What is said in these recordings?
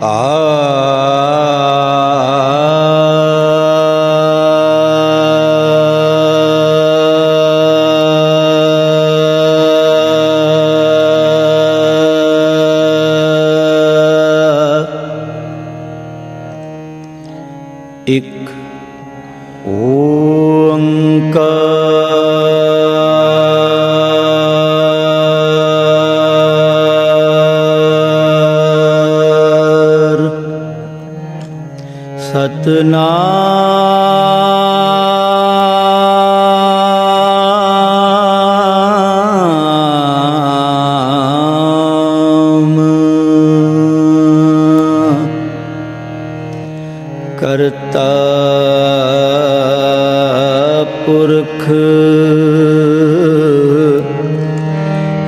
ਇੱਕ ਓੰਕਾਰ ਸਤਨਾਮ ਕਰਤਾ ਪੁਰਖ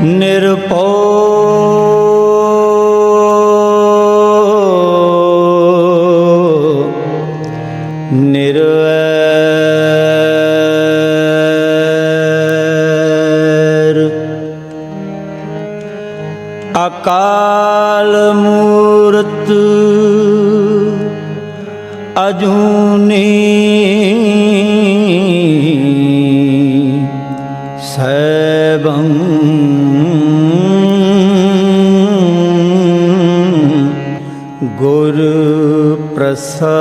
ਨਿਰਭਉ ਨਿਰਵੈਰ ਅਕਾਲ ਮੂਰਤ ਅਜੂਨੀ ਸੈਭੰ ਗੁਰ ਪ੍ਰਸਾਦ।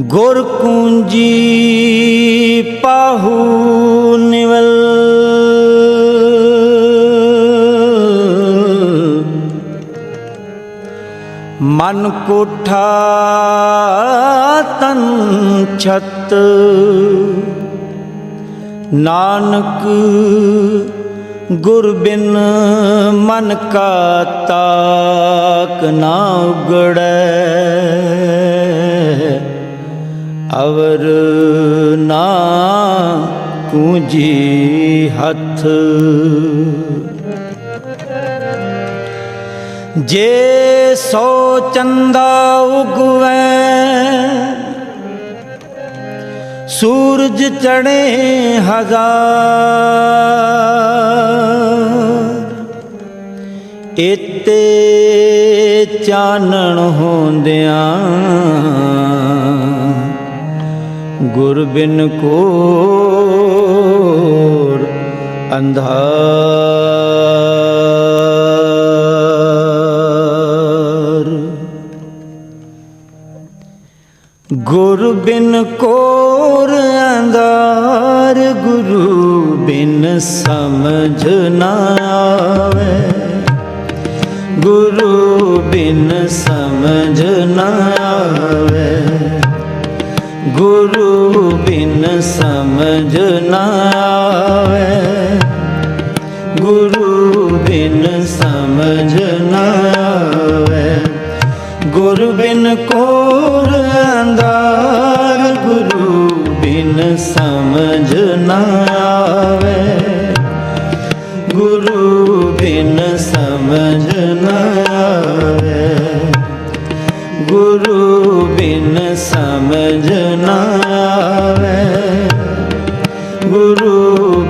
ਗੁਰ ਕੂੰਜੀ ਪਾਹੂ ਨਿਵਲ ਮਨ ਕੋਠਾ ਤਨ ਛਤ ਨਾਨਕ ਗੁਰ ਬਿਨ ਮਨ ਕਾ ਤਾਕ ਨਾ ਉਗੜੈ ਅਵਰ ਨਾ ਕੂੰਜੀ ਹੱਥ। ਜੇ ਸੋ ਚੰਦਾ ਉਗਵੈ ਸੂਰਜ ਚੜ੍ਹੇ ਹਜ਼ਾਰ ਏਤੇ ਚਾਨਣ ਹੁੰਦਿਆਂ ਗੁਰ ਬਿਨ ਘੋਰ ਅੰਧਾਰ। ਗੁਰ ਬਿਨ ਘੋਰ ਅੰਧਾਰ ਗੁਰੂ ਬਿਨ ਸਮਝ ਨਾ ਆਵੇ ਗੁਰੂ ਬਿਨ ਸਮਝ ਨਾ ਆਵੇ ਗੁਰੂ ਬਿਨ ਸਮਝ ਨਾ ਆਵੇ ਗੁਰੂ ਬਿਨ ਸਮਝ ਨਾ ਆਵੇ ਗੁਰ ਬਿਨ ਘੋਰ ਅੰਧਾਰ ਗੁਰੂ ਬਿਨ ਸਮਝ ਨਾ ਆਵੇ ਗੁਰੂ ਬਿਨ ਸਮਝ ਨਾ ਆਵੇ ਗੁਰੂ ਬਿਨ ਸਮਝ ਨਾ ਆਵੇ ਗੁਰੂ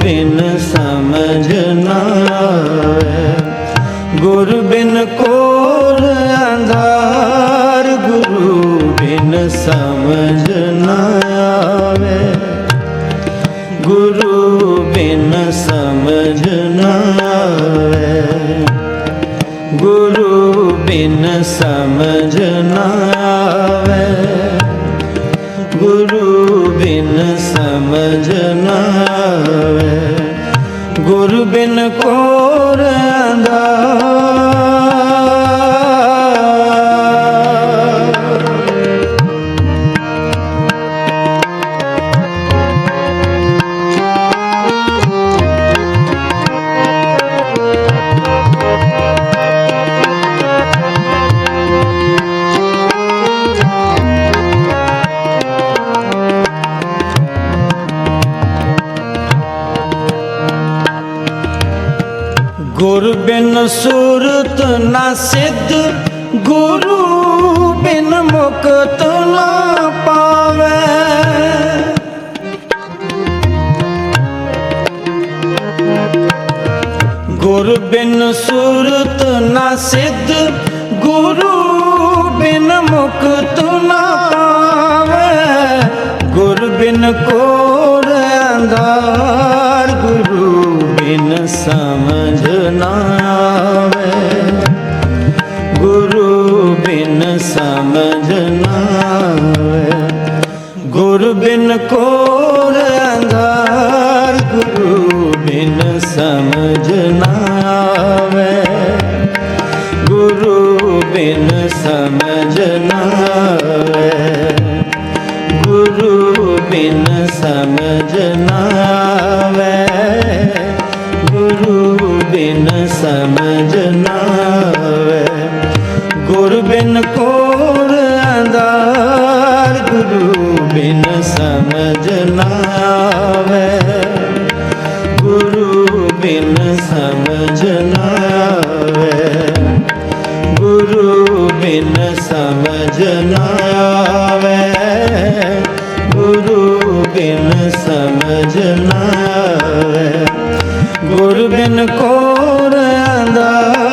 ਬਿਨ ਸਮਝ ਨਾ ਆਵੇ ਗੁਰ ਬਿਨ ਘੋਰ ਅੰਧਾਰ ਗੁਰੂ ਬਿਨ ਸਮਝ ਨਾ ਆਵੇ ਗੁਰੂ ਬਿਨ ਸਮਝ ਨਾ ਆਵੇ ਗੁਰੂ ਬਿਨ ਸਮਝ ਨਾ ਆਵੇ ਗੁਰੂ ਬਿਨ ਸਮਝ ਨਾ ਆਵੇ ਗੁਰ ਬਿਨ ਘੋਰ ਅੰਧਾਰ। ਗੁਰ ਬਿਨ ਸੁਰਤ ਨਾ ਸਿੱਧ ਗੁਰੂ ਬਿਨ ਮੁਕਤ ਨਾ ਪਾਵੇ गुरु बिन सूरत ना सिद्ध, गुरु बिन मुक्त ना पावै। गुरु बिन कोर अंधार, गुरु बिन समझ ना आवे। गुरु बिन समझ ना आवे। गुरु बिन कोर अंधार, गुरु बिन समझ ना आवे। गुरु बिन समझ ना आवे। गुरु बिन समझ ना आवे। गुरु बिन समझ ना आवे। गुरु बिन कोर अंधार, गुरु बिन समझ ना आवे। गुरु बिन समझ ना आवे। गुरु बिन समझ ना आवे। गुरु बिन समझ ना आवे। गुरु बिन कोर अंधार।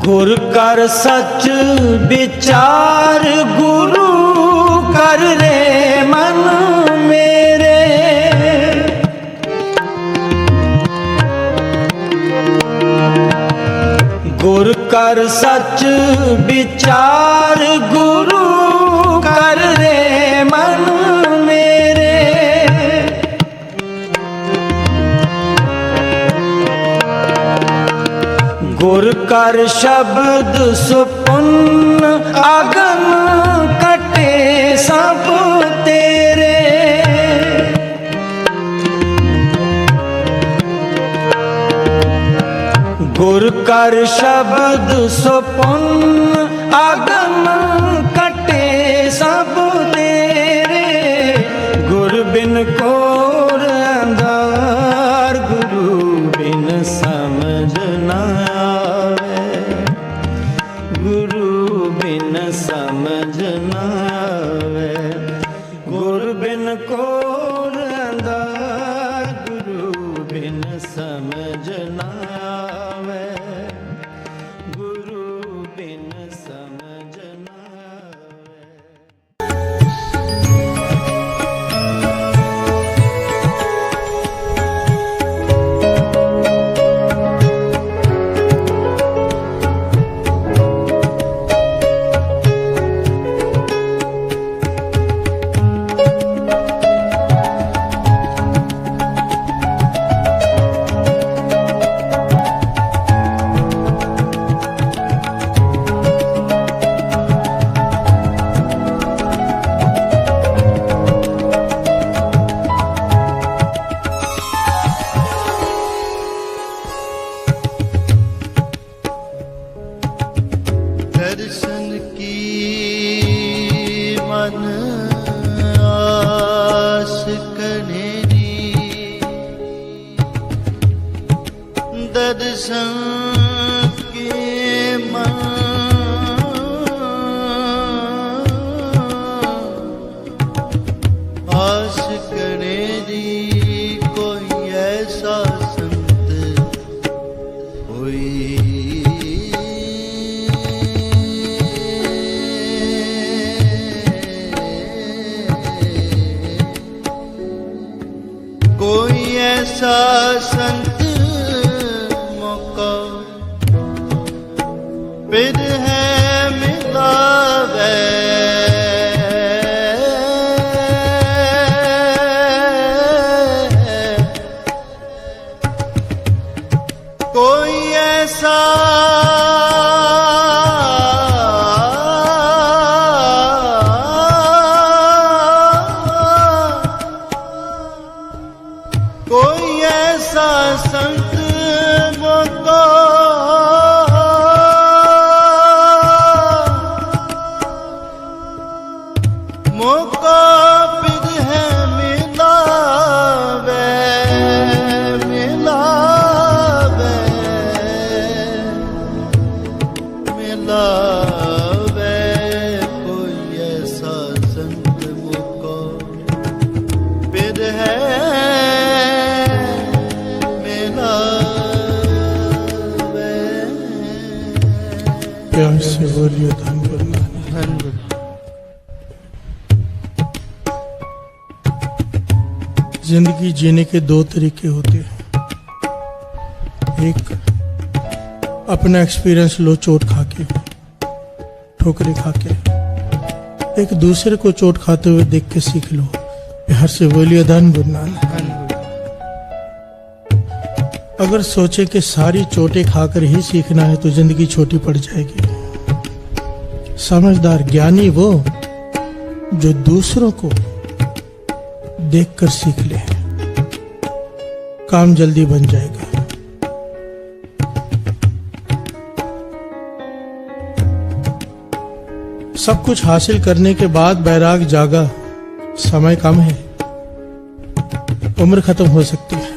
गुर कर सच विचार, गुरु कर रे मन मेरे। गुर कर सच विचार, गुरु कर रे मन मेरे। गुर कर शब्द सुपुन्न, अगम कटे सब तेरे। गुर कर शब्द सुपुन्न, अगम कटे सब तेरे। गुर बिन कोर अंधार, गुरु बिन समझ ना आवे। गुरु बिन समझ ना आवे। गुरु बिन कोर अंधार, गुरु बिन समझ ना आवे। गुरु बिन समझ ना आवे। दर्शन की मन आस कनेरी। दर्शन की मन आस कनेरी। कोई ऐसा संत होई ऐसा संत मौका फिर है मिलावे। कोई ऐसा ऐसा संत मोको मोको पिद है मिलावे मिलावे मिलावे कोई ऐसा संत मोको पिद है प्यार से बोलिए धन गुरु नानक। जिंदगी जीने के दो तरीके होते हैं। एक, अपना एक्सपीरियंस लो चोट खा के, ठोकरे खा के। एक, दूसरे को चोट खाते हुए देख के सीख लो। प्यार से बोलिए धन गुरु नानक। अगर सोचे कि सारी चोटें खाकर ही सीखना है तो जिंदगी छोटी पड़ जाएगी। समझदार ज्ञानी वो जो दूसरों को देखकर सीख ले, काम जल्दी बन जाएगा। सब कुछ हासिल करने के बाद बैराग जागा, समय कम है, उम्र खत्म हो सकती है।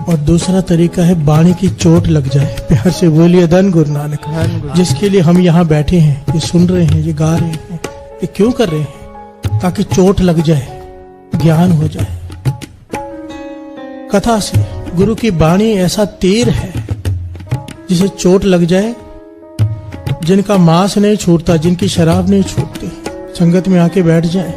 और दूसरा तरीका है बाणी की चोट लग जाए। प्यार से बोलिए धन गुरु नानक। जिसके लिए हम यहाँ बैठे हैं, ये सुन रहे हैं, ये गा रहे हैं, ये क्यों कर रहे हैं? ताकि चोट लग जाए, ज्ञान हो जाए। कथा से गुरु की बाणी ऐसा तीर है जिसे चोट लग जाए। जिनका मांस नहीं छूटता, जिनकी शराब नहीं छूटती, संगत में आके बैठ जाए।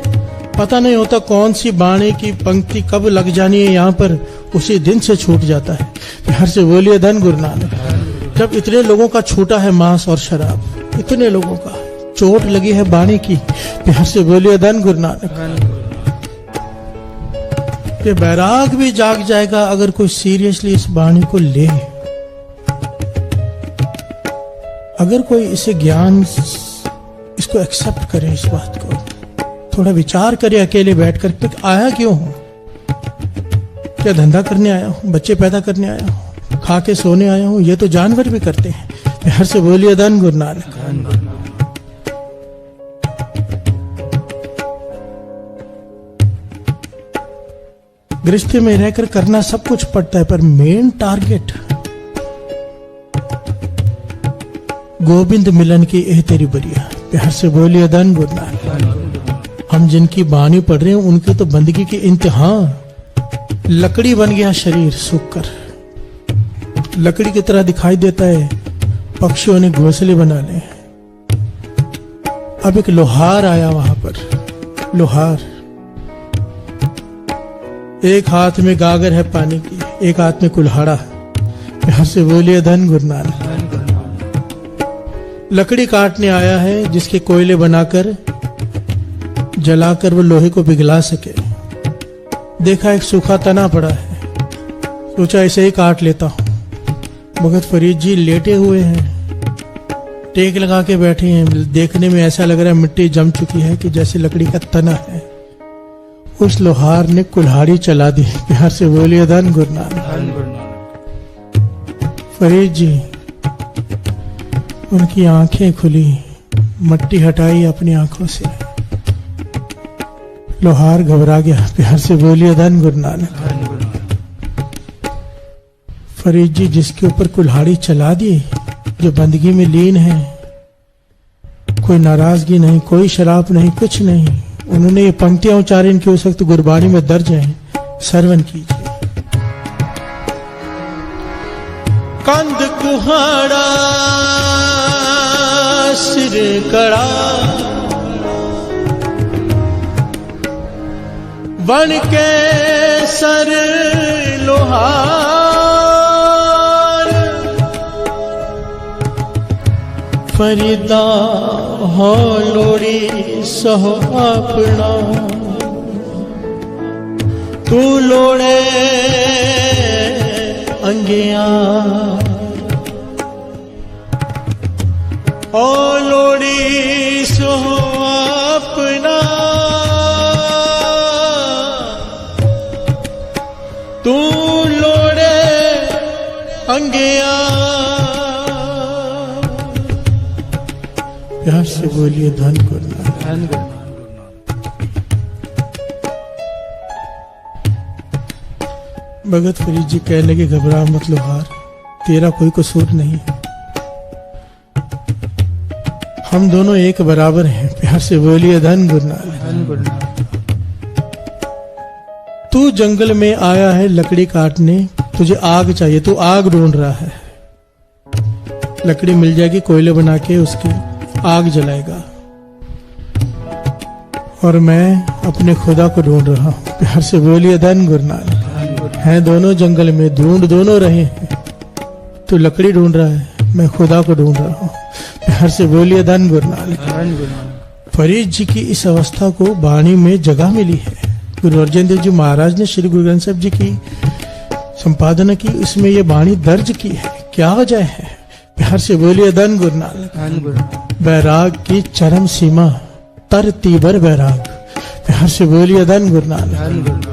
पता नहीं होता कौन सी बाणी की पंक्ति कब लग जानी है, यहाँ पर उसी दिन से छूट जाता है। प्यार से बोलिए धन गुरु नानक। जब इतने लोगों का छूटा है मांस और शराब, इतने लोगों का चोट लगी है बाणी की, प्यार से बोलिए धन गुरु नानक। ये बैराग भी जाग जाएगा अगर कोई सीरियसली इस बाणी को ले। अगर कोई इसे ज्ञान, इसको एक्सेप्ट करे, इस बात को थोड़ा विचार करे अकेले बैठकर, तो आया क्यों हूं? क्या धंधा करने आया हूं? बच्चे पैदा करने आया हूं? खा के सोने आया हूं? ये तो जानवर भी करते हैं। प्यार से बोलिए धन गुरु नानक। गृहस्थी में रहकर करना सब कुछ पड़ता है, पर मेन टारगेट गोविंद मिलन की एह तेरी बरिया। प्यार से बोलिए धन गुरु नानक। हम जिनकी बानी पढ़ रहे हैं उनकी तो बंदगी के इंतहा। लकड़ी बन गया शरीर सूख कर, लकड़ी की तरह दिखाई देता है। पक्षियों ने घोंसले बना ले। अब एक लोहार आया वहां पर, लोहार। एक हाथ में गागर है पानी की, एक हाथ में कुल्हाड़ा। प्यार से बोलिए धन गुरु नानक। लकड़ी काटने आया है जिसके कोयले बनाकर जलाकर वो लोहे को पिघला सके। देखा एक सूखा तना पड़ा है, सोचा इसे ही काट लेता हूं। भगत फरीद जी लेटे हुए हैं, टेक लगा के बैठे हैं। देखने में ऐसा लग रहा है मिट्टी जम चुकी है कि जैसे लकड़ी का तना है। उस लोहार ने कुल्हाड़ी चला दी। प्यार से बोलिए धन गुरु नानक। फरीद जी, उनकी आंखें खुली, मट्टी हटाई अपनी आंखों से। लोहार घबरा गया। प्यार से बोलिए धन गुरु नानक। फरीद जी जिसके ऊपर कुल्हाड़ी चला दी, जो बंदगी में लीन है, कोई नाराजगी नहीं, कोई शराब नहीं, कुछ नहीं। उन्होंने ये पंक्तियां उच्चारी, इनकी उस वक्त गुरबाणी में दर्ज हैं, श्रवण कीजिए। कंद कुहाड़ा सिर कड़ा, बन के सर लोहार, फरीदा हो लोड़ी सहो अपना, तू लोड़े अंगिया ओ लोड़ी सहो अपना, तू लोड़े अंगिया। प्यार से बोलिए धन गुरु नानक। भगत फरीद जी कहने लगे घबरा मत लोहार, तेरा कोई कसूर नहीं, हम दोनों एक बराबर हैं। प्यार से बोलिए धन गुरु नानक। तू जंगल में आया है लकड़ी काटने, तुझे आग चाहिए, तू आग ढूंढ रहा है। लकड़ी मिल जाएगी, कोयले बना के उसकी आग जलाएगा। और मैं अपने खुदा को ढूंढ रहा हूं। प्यार से बोलिए धन गुरु नानक। हैं दोनों जंगल में, ढूंढ दोनों रहे हैं। तू लकड़ी ढूंढ रहा है, मैं खुदा को ढूंढ रहा हूं। प्यार से बोलिए धन गुरु नानक। फरीद जी की इस अवस्था को वाणी में जगह मिली है। गुरु अर्जन देव जी महाराज ने श्री गुरु ग्रंथ साहिब जी की संपादना की, इसमें ये वाणी दर्ज की है। क्या वजह है? प्यार से बोलिए धन गुरु नानक। वैराग की चरम सीमा, तर तीबर वैराग। प्यार से बोलिए धन गुरु नानक।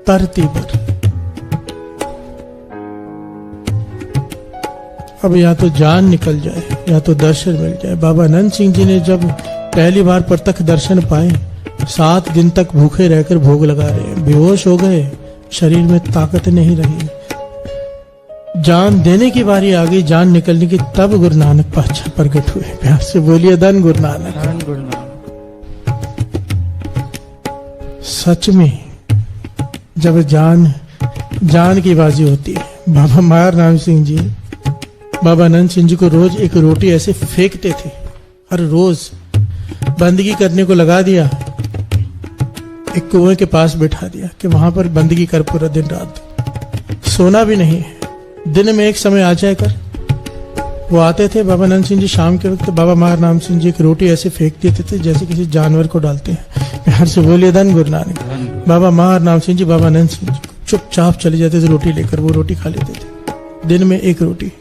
तर तीबर। अब या तो जान निकल जाए या तो दर्शन मिल जाए। बाबा अनंत सिंह जी ने जब पहली बार प्रत्यक्ष दर्शन पाए, 7 दिन तक भूखे रहकर भोग लगा रहे, बेहोश हो गए, शरीर में ताकत नहीं रही। जान देने की बारी आ गई, जान निकलने की, तब गुरु नानक पातशाह प्रकट हुए। प्यार से बोलिए धन गुरु नानक। सच में जब जान की बाजी होती है। बाबा मायर राम सिंह जी, बाबा अनंत सिंह जी को रोज एक रोटी ऐसे फेंकते थे। हर रोज बंदगी करने को लगा दिया, एक कुएं के पास बैठा दिया कि वहां पर बंदगी कर पूरा दिन रात, सोना भी नहीं है। दिन में एक समय आ जाए कर वो आते थे बाबा अनंत सिंह जी। शाम के वक्त बाबा मायर राम सिंह जी एक रोटी ऐसे फेंक देते थे जैसे किसी जानवर को डालते हैं। प्यार से बोलिए धन गुरु नानक। बाबा मायर राम सिंह जी, बाबा अनंत सिंह जी चुपचाप चले जाते थे रोटी लेकर, वो रोटी खा लेते थे। दिन में एक रोटी।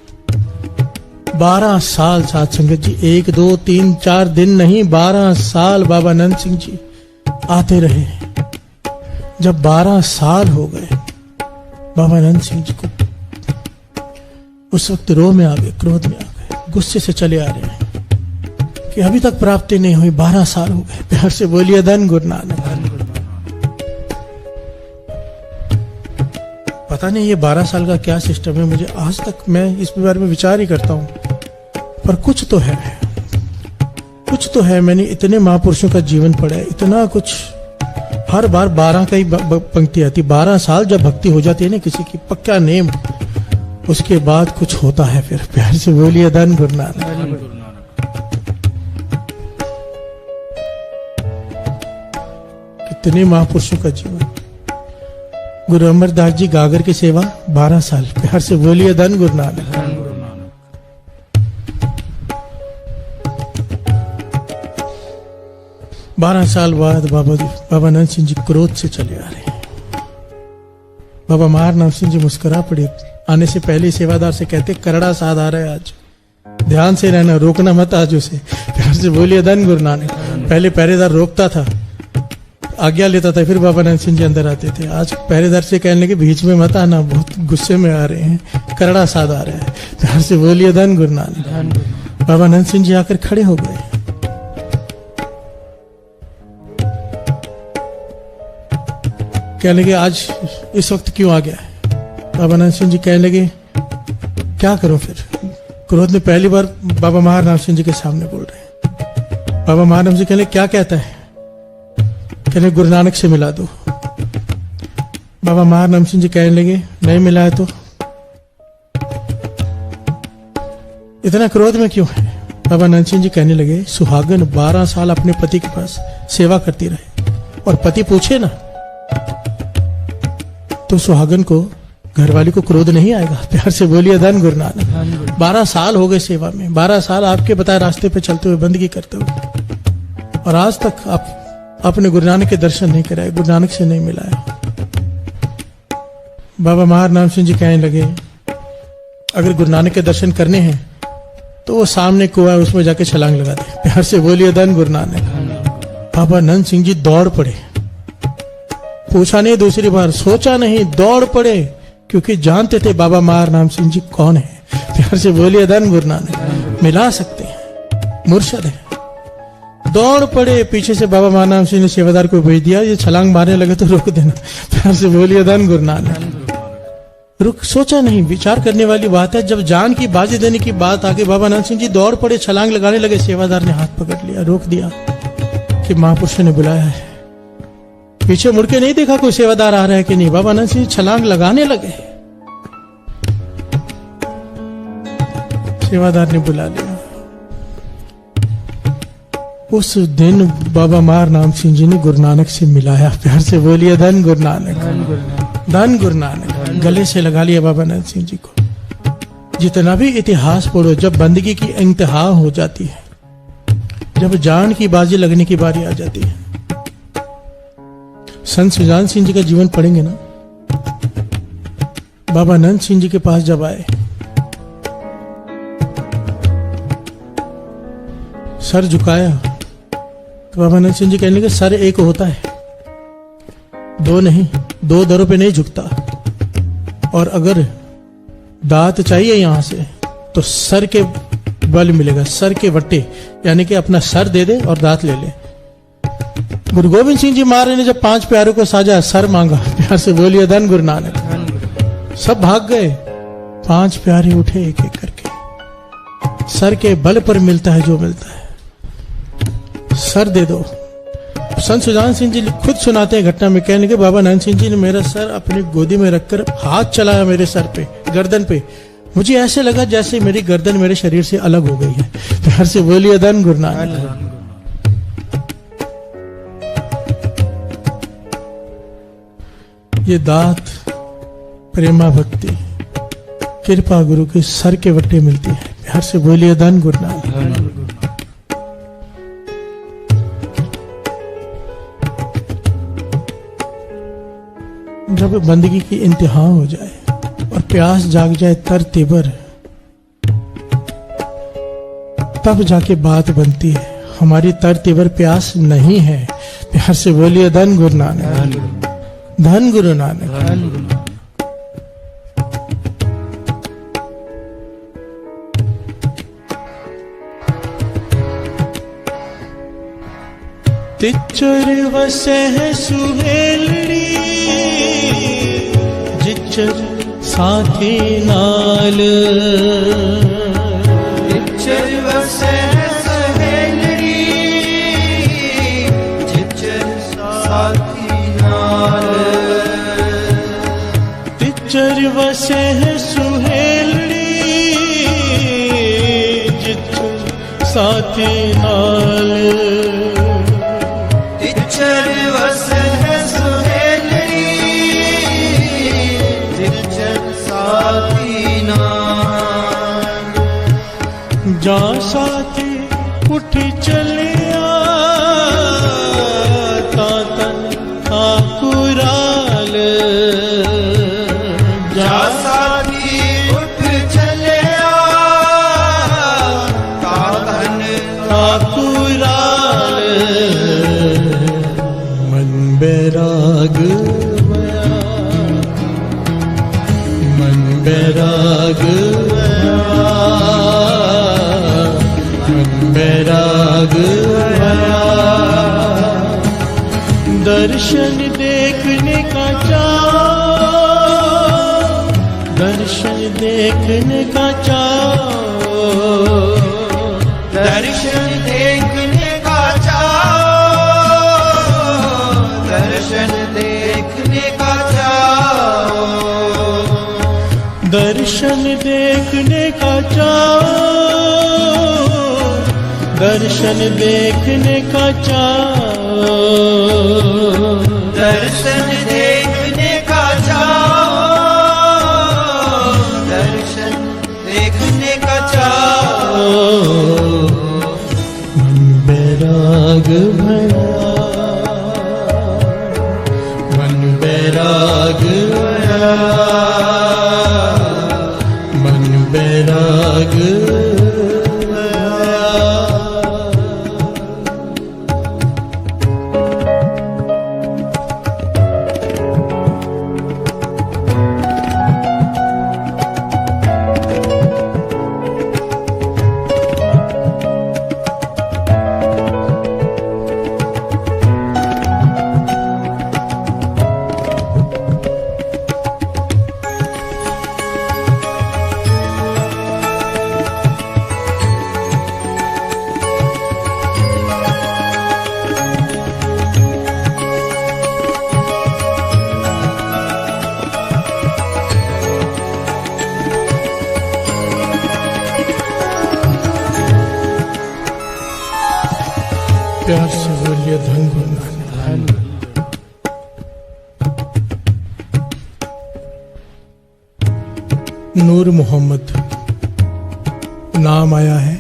12 साल साथ संगत जी, 1 2 3 4 दिन नहीं, 12 साल बाबा अनंत सिंह जी आते रहे। जब 12 साल हो गए, बाबा अनंत सिंह जी को उस वक्त रोह में आ गए, क्रोध में आ गए, गुस्से से चले आ रहे हैं कि अभी तक प्राप्ति नहीं हुई, 12 साल हो गए। प्यार से बोलिए धन गुरु नानक। पता नहीं ये 12 साल का क्या सिस्टम है, मुझे आज तक मैं इस बारे में विचार ही करता हूं। पर कुछ तो है, कुछ तो है। मैंने इतने महापुरुषों का जीवन पढ़ा है, इतना कुछ। हर बार 12 का ही पंक्ति आती। 12 साल जब भक्ति हो जाती है ना किसी की, पक्का नेम, उसके बाद कुछ होता है फिर। प्यार से बोलिए धन गुरु नानक। कितने महापुरुषों का जीवन। गुरु अमरदास जी गागर की सेवा 12 साल। प्यार से बोलिए धन गुरु नानक। 12 साल बाद बाबा अनंत सिंह जी क्रोध से चले आ रहे हैं। बाबा मायर नाम सिंह जी मुस्कुरा पड़े। आने से पहले सेवादार से कहते, करड़ा साध आ रहा है आज, ध्यान से रहना, रोकना मत आज उसे। प्यार से बोलिए धन गुरु नानक। पहले पहरेदार रोकता था, आज्ञा लेता था, फिर बाबा अनंत सिंह जी अंदर आते थे। आज पहरेदार से कहने लगे बीच में मत आना, बहुत गुस्से में आ रहे हैं, करड़ा साध आ रहा है। प्यार से बोलिए धन गुरु नानक। बाबा अनंत सिंह जी आकर खड़े हो गए। कहने लगे आज इस वक्त क्यों आ गया है? बाबा अनंत सिंह जी कहने लगे क्या करूं फिर? क्रोध में पहली बार बाबा महाराम सिंह जी के सामने बोल रहे हैं। बाबा महाराम सिंह कहने क्या कहता है? कहने गुरु नानक से मिला दो। बाबा महाराम सिंह जी कहने लगे नहीं मिला है तो इतना क्रोध में क्यों है? बाबा अनंत सिंह जी कहने लगे सुहागन 12 साल अपने पति के पास सेवा करती रहे और पति पूछे ना तो सुहागन को, घरवाली को क्रोध नहीं आएगा। प्यार से बोलिए धन गुरु नानक। 12 साल हो गए सेवा में, 12 साल आपके बताए रास्ते पे चलते हुए, बंदगी करते हुए, और आज तक आप अपने गुरु नानक के दर्शन नहीं कराए, गुरु नानक से नहीं मिलाया। बाबा महाराम सिंह जी कहने लगे अगर गुरु नानक के दर्शन करने हैं तो वो सामने कुआं है उसमें जाके छलांग लगा दे। प्यार से बोलिए धन गुरु नानक। बाबा अनंत सिंह जी दौड़ पड़े, पूछा नहीं दूसरी बार, सोचा नहीं, दौड़ पड़े, क्योंकि जानते थे बाबा मार नाम सिंह जी कौन है। प्यार से बोलिए धन गुरु नानक। मिला सकते हैं, मुर्शद है। दौड़ पड़े, पीछे से बाबा मार नाम सिंह ने सेवादार को भेज दिया, ये छलांग मारने लगे तो रोक देना। प्यार से बोलिए धन गुरु नानक। रुक, सोचा नहीं, विचार करने वाली बात है। जब जान की बाजी देने की बात आगे, बाबा नानक सिंह जी दौड़ पड़े, छलांग लगाने लगे। सेवादार ने हाथ पकड़ लिया, रोक दिया कि महापुरुष ने बुलाया है। पीछे मुड़ के नहीं देखा कोई सेवादार आ रहा है कि नहीं, बाबा नानक सिंह छलांग लगाने लगे। सेवादार ने बुला लिया। उस दिन बाबा मार नाम सिंह जी ने गुरु नानक से मिलाया। प्यार से बोलिए धन गुरु नानक, धन गुरु नानक। गले से लगा लिया बाबा नानक सिंह जी को। जितना भी इतिहास पढ़ो, जब बंदगी की इंतहा हो जाती है, जब जान की बाजी लगने की बारी आ जाती है, संत सुजान सिंह जी का जीवन पढ़ेंगे ना, बाबा नंद सिंह जी के पास जब आए, सर झुकाया तो बाबा नंद सिंह जी कहने लगे, सर एक होता है, दो नहीं, दो दरों पे नहीं झुकता, और अगर दांत चाहिए यहां से तो सर के बल मिलेगा, सर के वट्टे, यानी कि अपना सर दे दे और दांत ले ले। गुरु गोविंद सिंह जी महाराज ने जब 5 प्यारों को साजा, सर मांगा। प्यार से बोलिए धन गुरु नानक। सब भाग गए, 5 प्यारे उठे एक एक करके। सर के बल पर मिलता है जो मिलता है, सर दे दो। संत सुजान सिंह जी खुद सुनाते हैं घटना में, कहने के बाबा नंद सिंह जी ने मेरा सर अपनी गोदी में रखकर हाथ चलाया मेरे सर पे, गर्दन पे। मुझे ऐसे लगा जैसे मेरी गर्दन मेरे शरीर से अलग हो गई है। प्यार से बोलिए धन गुरु नानक। ये दात, प्रेमा भक्ति, कृपा गुरु के सर के वट्टे मिलती है। प्यार से बोलिए धन गुरु नानक। जब बंदगी की इंतहा हो जाए और प्यास जाग जाए तर तेवर, तब जाके बात बनती है। हमारी तर तेवर प्यास नहीं है। प्यार से बोलिए धन गुरु नानक, धन गुरु नानक। तिच्चर वसे है सुहेलड़ी, जिच्चर साथी नाल, तिच्चर वसे है सुहेलड़ी, जिच्चर साथी नाल। तिच्चर वसे है सुहेलड़ी, जिच्चर साथी नाल। तिच्चर वसे है सुहेलड़ी, जिच्चर साथी नाल। जा साथी उठ चलिया, तातन आकुराल। जा साथी उठ चलिया, तातन आकुराल। मन बैराग भया, मन बैराग भया, मन बैराग भया। दर्शन देखने का चाओ, दर्शन देखने का चाओ, दर्शन देखने का चाओ, दर्शन देखने का चाओ। दर्शन देखने का चाओ, दर्शन देखने का चाओ। दर्शन देखने का चाओ, दर्शन देखने का चाओ। मन बैराग भया, मन बैराग भया, मन बैराग भया। बोलिए धन गुरु नानक। नूर मोहम्मद नाम आया है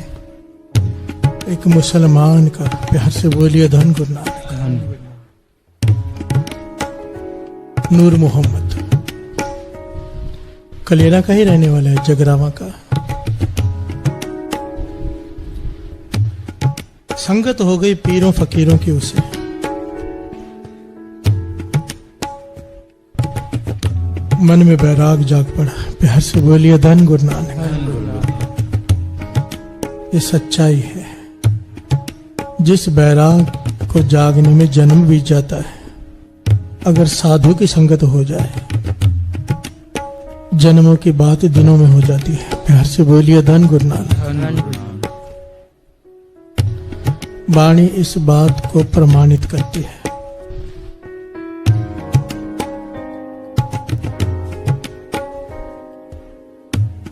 एक मुसलमान का, प्यार से बोलिए धन गुरु नानक। नूर मोहम्मद कलेरा का ही रहने वाला है, जगरावा का। संगत हो गई पीरों फकीरों की उसे, मन में बैराग जाग पड़ा, प्यार से बोलिए धन गुरु नानक। ये सच्चाई है, जिस बैराग को जागने में जन्म बीत जाता है, अगर साधु की संगत हो जाए जन्मों की बात दिनों में हो जाती है। प्यार से बोलिए धन गुरु नानक। वाणी इस बात को प्रमाणित करती है।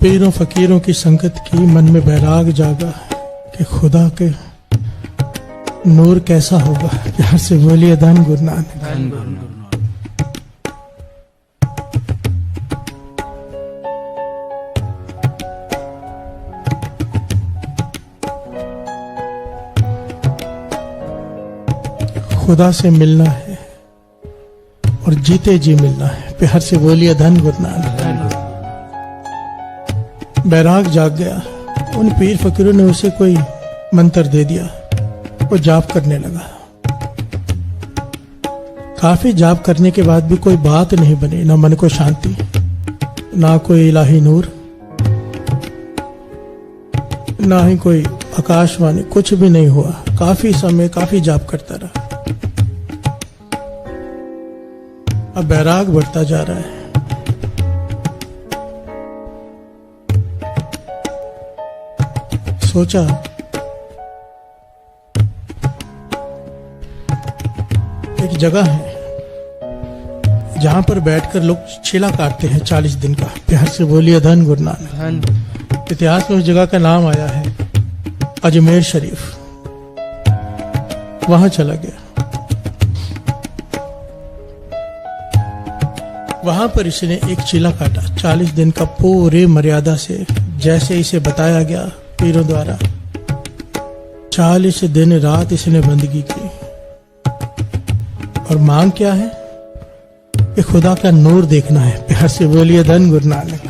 पीरों फकीरों की संगत की, मन में बैराग जागा कि खुदा के नूर कैसा होगा। प्यार से बोलिए धन गुरु नानक। खुदा से मिलना है और जीते जी मिलना है। प्यार से बोलिए धन गुरु नानक। बैराग जाग गया, उन पीर फकीरों ने उसे कोई मंत्र दे दिया, वो जाप करने लगा। काफी जाप करने के बाद भी कोई बात नहीं बनी, ना मन को शांति, ना कोई इलाही नूर, ना ही कोई आकाशवाणी, कुछ भी नहीं हुआ। काफी समय काफी जाप करता रहा। अब बैराग बढ़ता जा रहा है। सोचा एक जगह है जहां पर बैठकर लोग छिला काटते हैं 40 दिन का। प्यार से बोलिए धन गुरु नानक। इतिहास में उस जगह का नाम आया है अजमेर शरीफ। वहां चला गया। वहां पर इसने एक चीला काटा 40 दिन का, पूरे मर्यादा से, जैसे इसे बताया गया पीरों द्वारा। 40 दिन रात इसने बंदगी की। और मांग क्या है कि खुदा का नूर देखना है। प्यार से बोलिए धन गुरु नानक।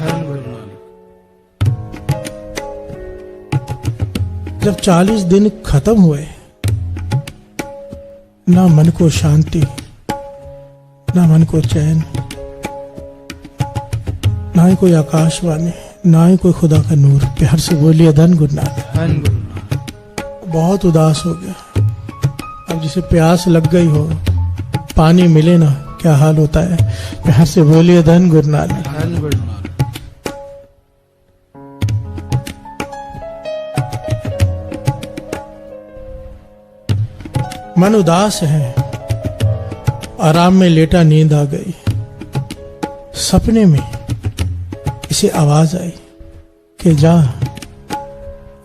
जब 40 दिन खत्म हुए, ना मन को शांति, ना मन को चैन, ना ही कोई आकाशवाणी, ना ही कोई खुदा का नूर। प्यार से बोलिए धन गुरु नानक। बहुत उदास हो गया। अब जिसे प्यास लग गई हो, पानी मिले ना, क्या हाल होता है। प्यार से बोलिए धन गुरु नानक। मन उदास है, आराम में लेटा, नींद आ गई। सपने में इसे आवाज आई कि जा,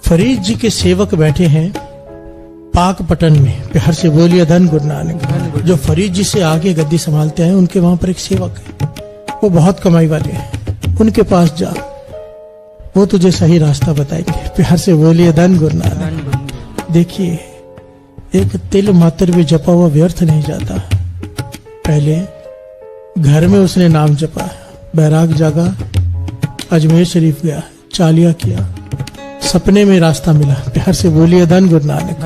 फरीद जी के सेवक बैठे हैं पाक पटन में। प्यार से बोलिए धन गुरु नानक। जो फरीद जी से आगे गद्दी संभालते हैं, उनके वहां पर एक सेवक है, वो बहुत कमाई वाले हैं। उनके पास जा, वो तुझे सही रास्ता बताएंगे। प्यार से बोलिए धन गुरु नानक। देखिए, एक तिल मात्र भी जपा हुआ व्यर्थ नहीं जाता। पहले घर में उसने नाम जपा, बैराग जागा, अजमेर शरीफ गया, चालिया किया, सपने में रास्ता मिला। प्यार से बोलिए धन गुरु नानक।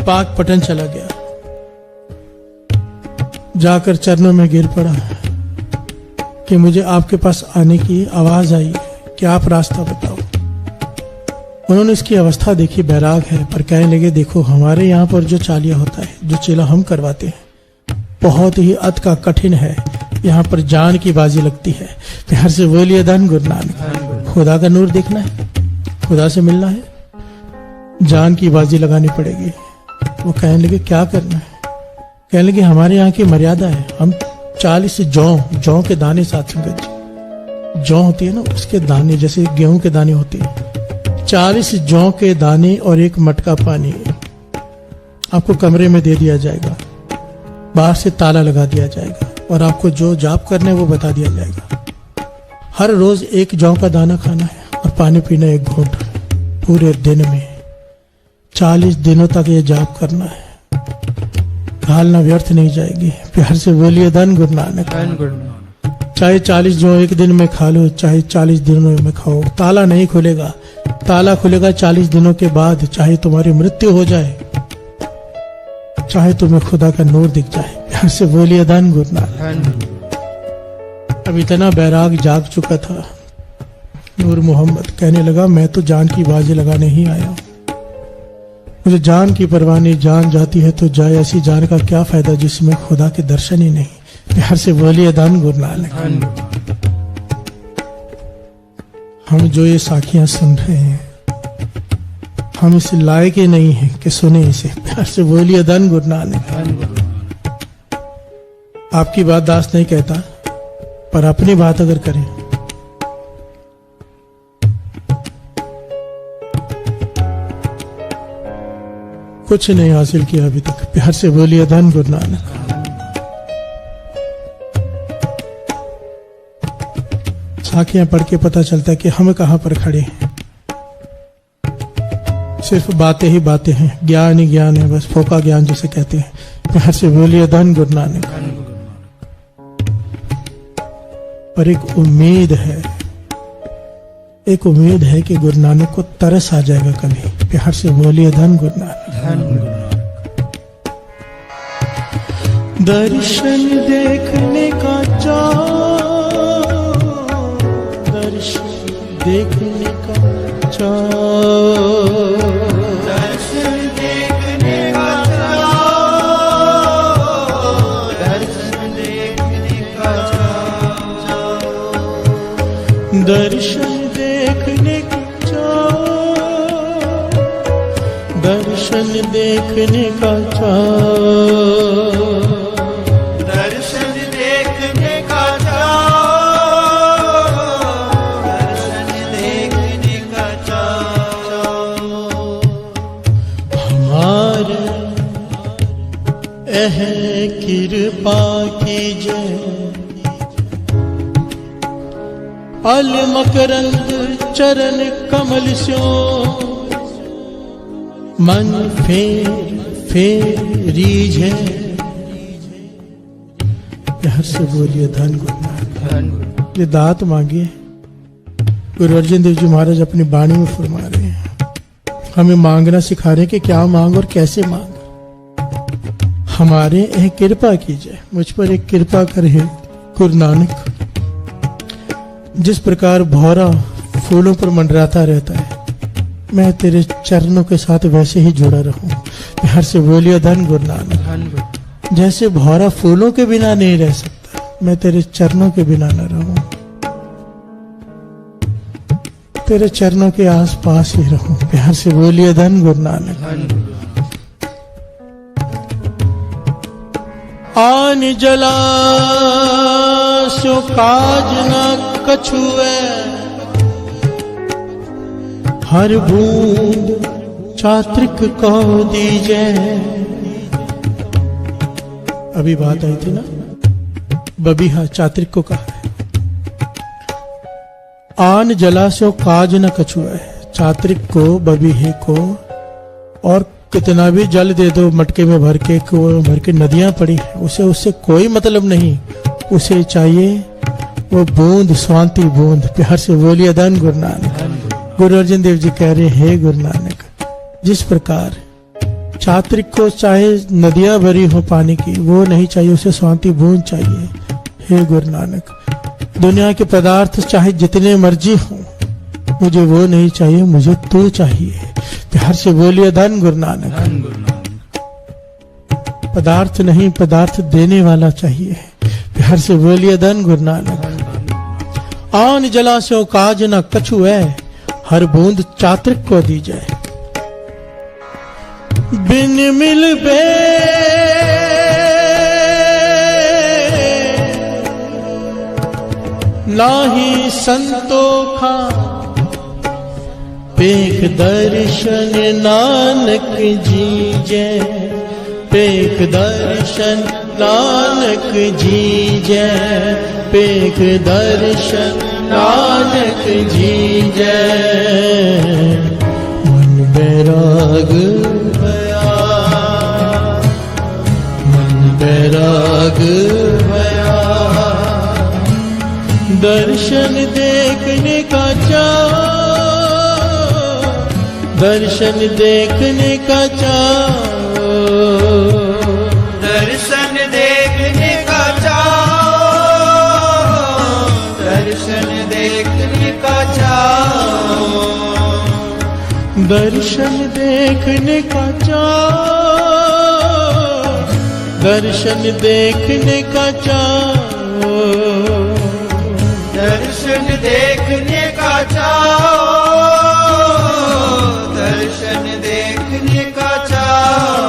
पाक पटन चला गया, जाकर चरणों में गिर पड़ा कि मुझे आपके पास आने की आवाज आई कि आप रास्ता बताओ। उन्होंने इसकी अवस्था देखी, बैराग है, पर कहने लगे देखो, हमारे यहाँ पर जो चालिया होता है, जो चेला हम करवाते हैं, बहुत ही अत का कठिन है। यहाँ पर जान की बाजी लगती है। प्यार से बोलिए धन गुरु नानक। खुदा का नूर देखना है, खुदा से मिलना है, जान की बाजी लगानी पड़ेगी। वो कहने लगे क्या करना है। कहने लगे हमारे यहाँ की मर्यादा है, हम 40 जौ के दाने साथ संगत, जौ होती है ना, उसके दाने, जैसे गेहूं के दाने होते हैं, 40 जौ के दाने और एक मटका पानी आपको कमरे में दे दिया जाएगा। बाहर से ताला लगा दिया जाएगा और आपको जो जाप करना है वो बता दिया जाएगा। हर रोज 1 जौ का दाना खाना है और पानी पीना 1 घूंट पूरे दिन में। 40 दिनों तक ये जाप करना है। घालना व्यर्थ नहीं जाएगी। प्यार से बोलिए धन गुरु नानक। चाहे 40 जौ एक दिन में खा लो, चाहे 40 दिनों में खाओ, ताला नहीं खुलेगा। ताला खुलेगा 40 दिनों के बाद, चाहे तुम्हारी मृत्यु हो जाए, चाहे तुम्हें खुदा का नूर दिख जाए। प्यार से बोलिए धन गुरु नानक। अब इतना बैराग जाग चुका था। नूर मोहम्मद कहने लगा, मैं तो जान की बाजी लगाने ही आया हूं। मुझे जान की परवाह नहीं, जान जाती है तो जाए। ऐसी जान का क्या फायदा जिसमें खुदा के दर्शन ही नहीं। प्यार से बोलिए धन गुरु नानक। हम जो ये साखियां सुन रहे हैं, हम इस लायक ही नहीं है कि सुने इसे। प्यार से बोलिए धन गुरु नानक। आपकी बात दास नहीं कहता, पर अपनी बात अगर करें, कुछ नहीं हासिल किया अभी तक। प्यार से बोलिए धन गुरु नानक। साखियां पढ़ के पता चलता है कि हम कहां पर खड़े हैं। सिर्फ बातें ही बातें हैं, ज्ञान ही ज्ञान है, बस फोका ज्ञान जिसे कहते हैं। प्यार से बोलिए धन गुरु नानक। पर एक उम्मीद है, एक उम्मीद है कि गुरु नानक को तरस आ जाएगा कभी। प्यार से बोलिए धन गुरु नानक। दर्शन देखने का चाव, दर्शन देखने का चाव, दर्शन देखने का चाव, दर्शन देखने का चाव, दर्शन देखने का चाव, दर्शन देखने का चाव, दर्शन देखने का चाव, दर्शन देखने का चाव। हमारे कृपा कीजिए, अल मकरंद चरण कमल स्यो, मन फेरीजे। प्यार से बोलिए धन गुरु नानक। ये दात मांगिए। गुरु अर्जन देव जी महाराज अपनी वाणी में फरमा रहे हैं, हमें मांगना सिखा रहे हैं कि क्या मांग और कैसे मांग। हमारे एक कृपा कीजिए, मुझ पर एक कृपा करे गुरु नानक। जिस प्रकार भौरा फूलों पर मंडराता रहता है, मैं तेरे चरणों के साथ वैसे ही जुड़ा रहूं। प्यार से बोलिए धन गुरु नानक। जैसे भौरा फूलों के बिना नहीं रह सकता, मैं तेरे चरणों के बिना न रहूं, तेरे चरणों के आसपास ही रहूं। प्यार से बोलिए धन गुरु नानक। आन जला सो काज न कछुए, हर बूंद चात्रिक को दीजे। अभी बात आई थी ना, बबीहा चात्रिक को कहा है। आन जला सो काज न कछुए, चात्रिक को, बबीहे को, और कितना भी जल दे दो मटके में भर के, कुएं में भर के, नदियां पड़ी है, उसे उससे कोई मतलब नहीं। उसे चाहिए वो बूंद, स्वांति बूंद। प्यार से बोलिए धन गुरु नानक। गुरु अर्जन देव जी कह रहे, हे गुरु नानक, जिस प्रकार चात्रिक को चाहे नदियां भरी हो पानी की, वो नहीं चाहिए, उसे स्वांति बूंद चाहिए। हे गुरु नानक, दुनिया के पदार्थ चाहे जितने मर्जी हो, मुझे वो नहीं चाहिए, मुझे तू चाहिए। प्यार से बोलिए धन गुरु नानक। पदार्थ नहीं, पदार्थ देने वाला चाहिए। प्यार से बोलिए धन गुरु नानक। आन जला सो काज न कछु है, हर बूंद चात्रिक को दी जाए। बिन मिल बे नाही संतोखा, पेख दर्शन नानक जी जय, पेख दर्शन नानक जी जय, पेख दर्शन नानक जी जय। मन बैराग भया, मन बैराग भया, दर्शन देखने का चाह, दर्शन देखने का चाह, दर्शन देखने का चाह, दर्शन देखने का चाह, दर्शन देखने का चाह, दर्शन देखने का चाह, दर्शन देखने का चाह, दर्शन देखने का चाह।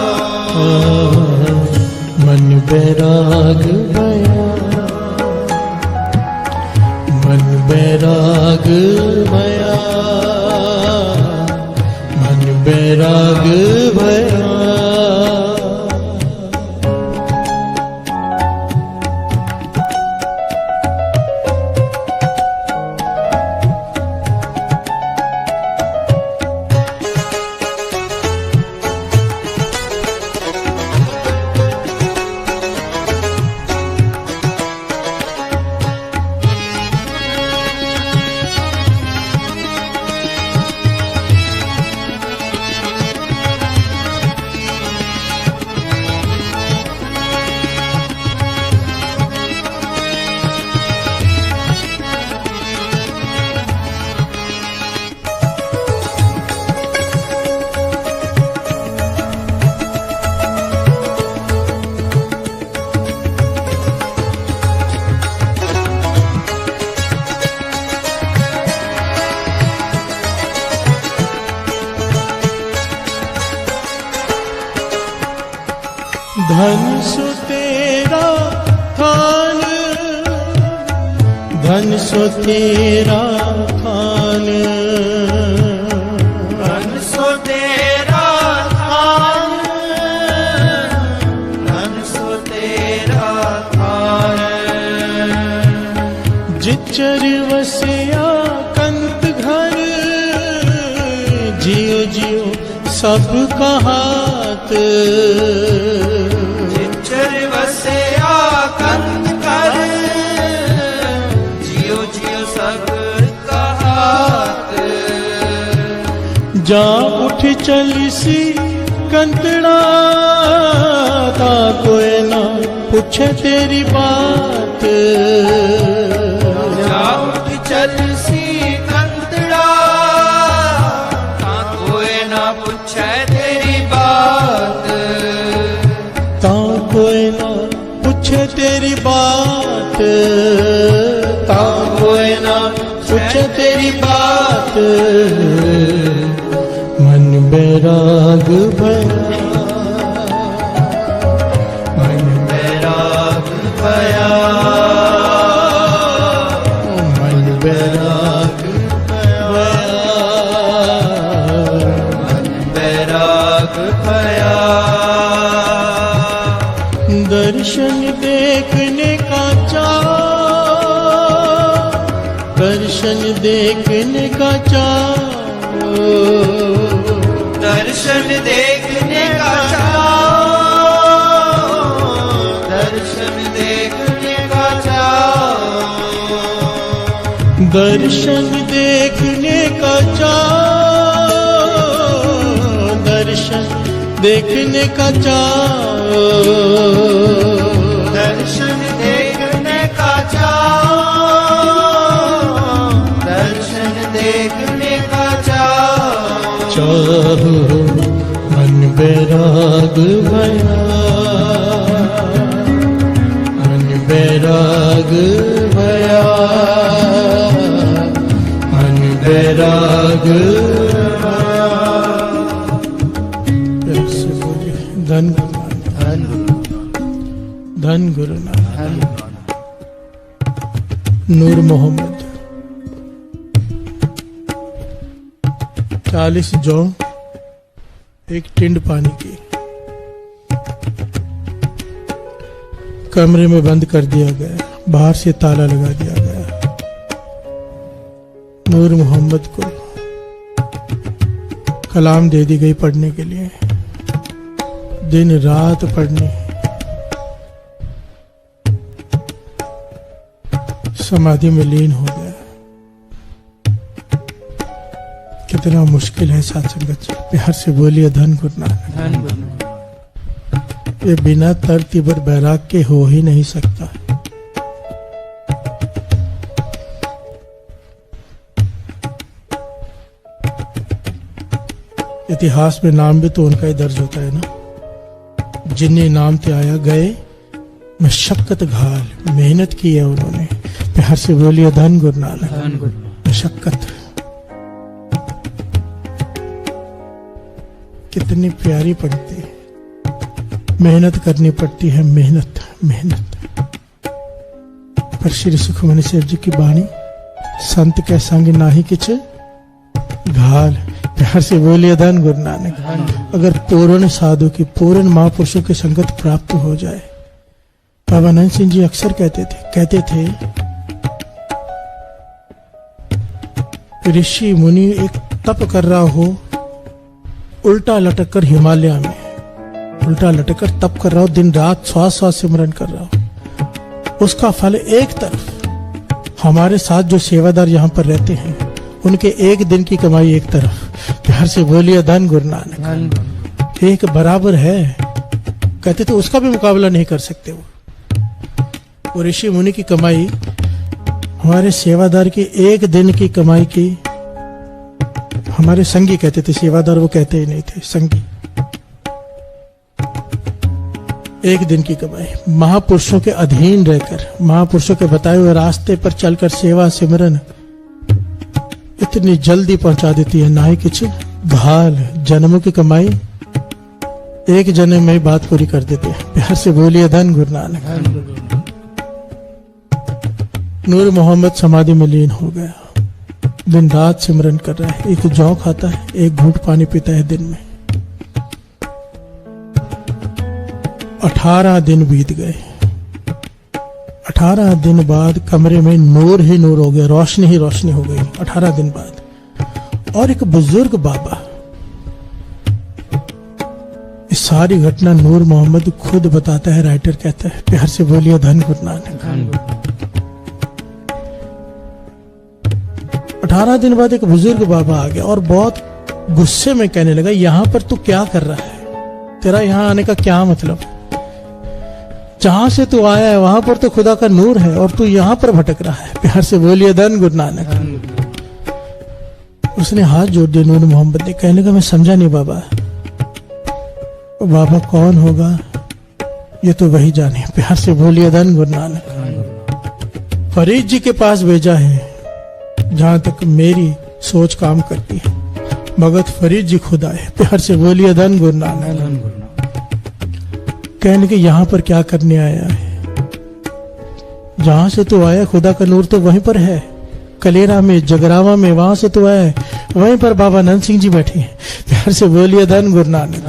मन बैराग भया, मन बैराग भया, मन बैराग भया। धन सु तेरा थान, धन सु तेरा थान, धन सो तेरा थान, धन सो तेरा थान, जिचर वसिया कंत घर, जियो जियो सबका हाथ, जिचर वसिया कंत कर, जियो जियो सबका हाथ। जा उठ चलिसी कंतड़ा, ता कोई ना पूछे तेरी बात, जा उठ चल सी कंतड़ा, ता कोई ना पूछे तेरी बात, ता कोई ना पूछे तेरी बात, ता कोई ना पूछे तेरी बात। मन बैराग भया, मन बैराग भया, मन बैराग भया, बैराग भया। दर्शन देखने का चाह, दर्शन देखने का चाह, दर्शन देखने का चाह, दर्शन देखने का चाह, दर्शन देखने का चाह, दर्शन देखने का चाह, दर्शन देखने का चाह, दर्शन देखने का चाह। चाह मन बैराग भया, मन बैराग भया, मन बैराग भया। प्यार से बोलिए धन धन गुरु नानक, नूर मोहम्मद। 40 जौ, एक टिंड पानी की। कमरे में बंद कर दिया गया, बाहर से ताला लगा दिया गया। नूर मोहम्मद को कलाम दे दी गई पढ़ने के लिए, दिन रात पढ़ने। समाधि में लीन हो गया। कितना मुश्किल है साथ संगत। प्यार से बोलिए धन गुरु नानक। ये बिना तरतीब और बैराग के हो ही नहीं सकता। इतिहास में नाम भी तो उनका ही दर्ज होता है ना। जिन्हें नाम ते आया गए मशक्कत घाल, मेहनत की है उन्होंने। प्यार से बोलिए धन गुरु नानक। मशक्कत कितनी प्यारी पंक्ति। मेहनत करनी पड़ती है, मेहनत मेहनत। पर श्री सुखमनी साहिब जी की बाणी, संत के संग नाही किछ घाल। प्यार से बोलिए धन गुरु नानक। अगर पूर्ण साधु की, पूर्ण महापुरुषों की संगत प्राप्त हो जाए। बाबा नंद सिंह जी अक्सर कहते थे ऋषि मुनि एक तप कर रहा हो, उल्टा लटक कर हिमालय में, उल्टा लटक कर तप कर रहा हो, दिन रात श्वास श्वास सिमरन कर रहा हो, उसका फल एक तरफ। हमारे साथ जो सेवादार यहाँ पर रहते हैं, उनके एक दिन की कमाई एक तरफ। प्यार से बोलिए धन गुरु नानक। एक बराबर है। कहते थे उसका भी मुकाबला नहीं कर सकते वो ऋषि मुनि की कमाई हमारे सेवादार की एक दिन की कमाई की। हमारे संगी कहते थे, सेवादार वो कहते ही नहीं थे, संगी। एक दिन की कमाई महापुरुषों के अधीन रहकर, महापुरुषों के बताए हुए रास्ते पर चलकर सेवा सिमरन इतनी जल्दी पहुंचा देती है। ना ही कुछ घाल, जन्मों की कमाई एक जन्म में बात पूरी कर देते हैं। प्यार से बोलिए धन गुरु नानक। नूर मोहम्मद समाधि में लीन हो गया। दिन रात सिमरन कर रहा है। एक जौ खाता है, एक घूंट पानी पीता है दिन में। 18 दिन बीत गए। 18 दिन बाद कमरे में नूर ही नूर हो गया, रोशनी ही रोशनी हो गई 18 दिन बाद। और एक बुजुर्ग बाबा, इस सारी घटना नूर मोहम्मद खुद बताता है, राइटर कहता है। प्यार से बोलिए धन गुरु नानक। 18 दिन बाद एक बुजुर्ग बाबा आ गया और बहुत गुस्से में कहने लगा, यहां पर तू क्या कर रहा है? तेरा यहां आने का क्या मतलब? जहां से तू आया है वहां पर तो खुदा का नूर है और तू यहां पर भटक रहा है। प्यार से बोलिए धन गुरु नानक। उसने हाथ जोड़ दिए नूर मोहम्मद ने। कहने लगा, मैं समझा नहीं बाबा। बाबा कौन होगा ये तो वही जाने। प्यार से बोलिए धन गुरु नानक। फरीद जी के पास भेजा है, जहां तक मेरी सोच काम करती है। भगत फरीद जी खुद आए। प्यार से बोलिए धन गुरु नानक। कहने के यहाँ पर क्या करने आया है? जहां से तो आया, खुदा का नूर तो वहीं पर है, कलेरा में, जगरावा में। वहां से तो आया है, वहीं पर बाबा नंद सिंह जी बैठे हैं। प्यार से बोलिए धन गुरु नानक।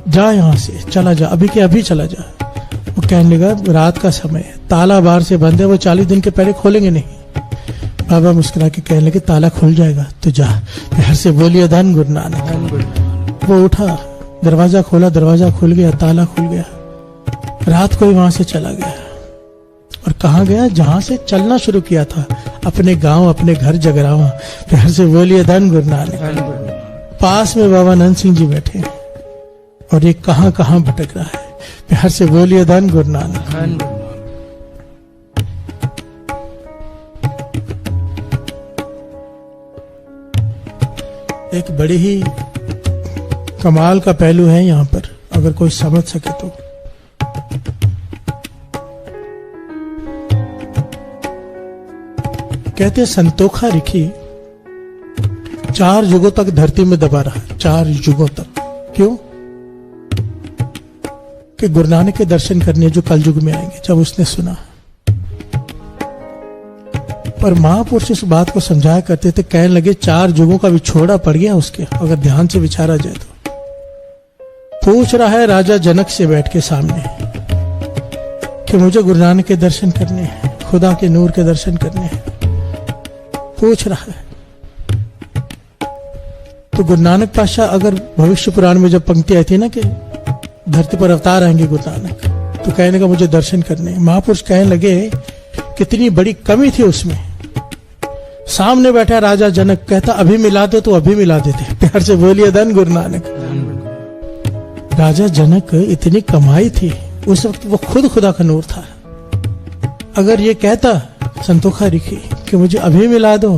जा यहां से, चला जा, अभी के अभी चला जा। वो कहने लगा, रात का समय है, ताला बाहर से बंद है, वो 40 दिन के पहले खोलेंगे नहीं। बाबा मुस्कुरा के कहने लगे, ताला खुल जाएगा तो जा। प्यार से बोलिए धन गुरु नानक। वो उठा, दरवाजा खोला, दरवाजा खुल गया, ताला खुल गया। रात को ही वहां से चला गया। और कहाँ गया? जहां से चलना शुरू किया था, अपने गांव, अपने घर जगरावा। प्यार से बोलिए धन गुरु नानक। पास में बाबा नंद सिंह जी बैठे और ये कहां कहां भटक रहा है। प्यार से बोलिए धन गुरु नानक। एक बड़ी ही कमाल का पहलू है यहां पर, अगर कोई समझ सके तो। कहते संतोखा रिखी 4 युगों तक धरती में दबा रहा। 4 युगों तक। क्यों? कि गुरु नानक के दर्शन करने जो कल युग में आएंगे। जब उसने सुना पर महापुरुष इस बात को समझाया करते थे, कहने लगे 4 युगों का विछोड़ा पड़ गया उसके, अगर ध्यान से विचारा जाए तो। पूछ रहा है राजा जनक से बैठ के सामने कि मुझे गुरु नानक के दर्शन करने हैं, खुदा के नूर के दर्शन करने हैं, पूछ रहा है। तो गुरु नानक पातशाह, अगर भविष्य पुराण में जब पंक्ति आई थी ना कि धरती पर अवतार आएंगे गुरु नानक, तो कहने का मुझे दर्शन करने, महापुरुष कहने लगे कितनी बड़ी कमी थी उसमें। सामने बैठा राजा जनक, कहता अभी मिला दो तो अभी मिला देते। प्यार से बोलिए धन गुरु नानक। राजा जनक इतनी कमाई थी उस वक्त, वो खुद खुदा का नूर था। अगर ये कहता संतोखा रिखी कि मुझे अभी मिला दो,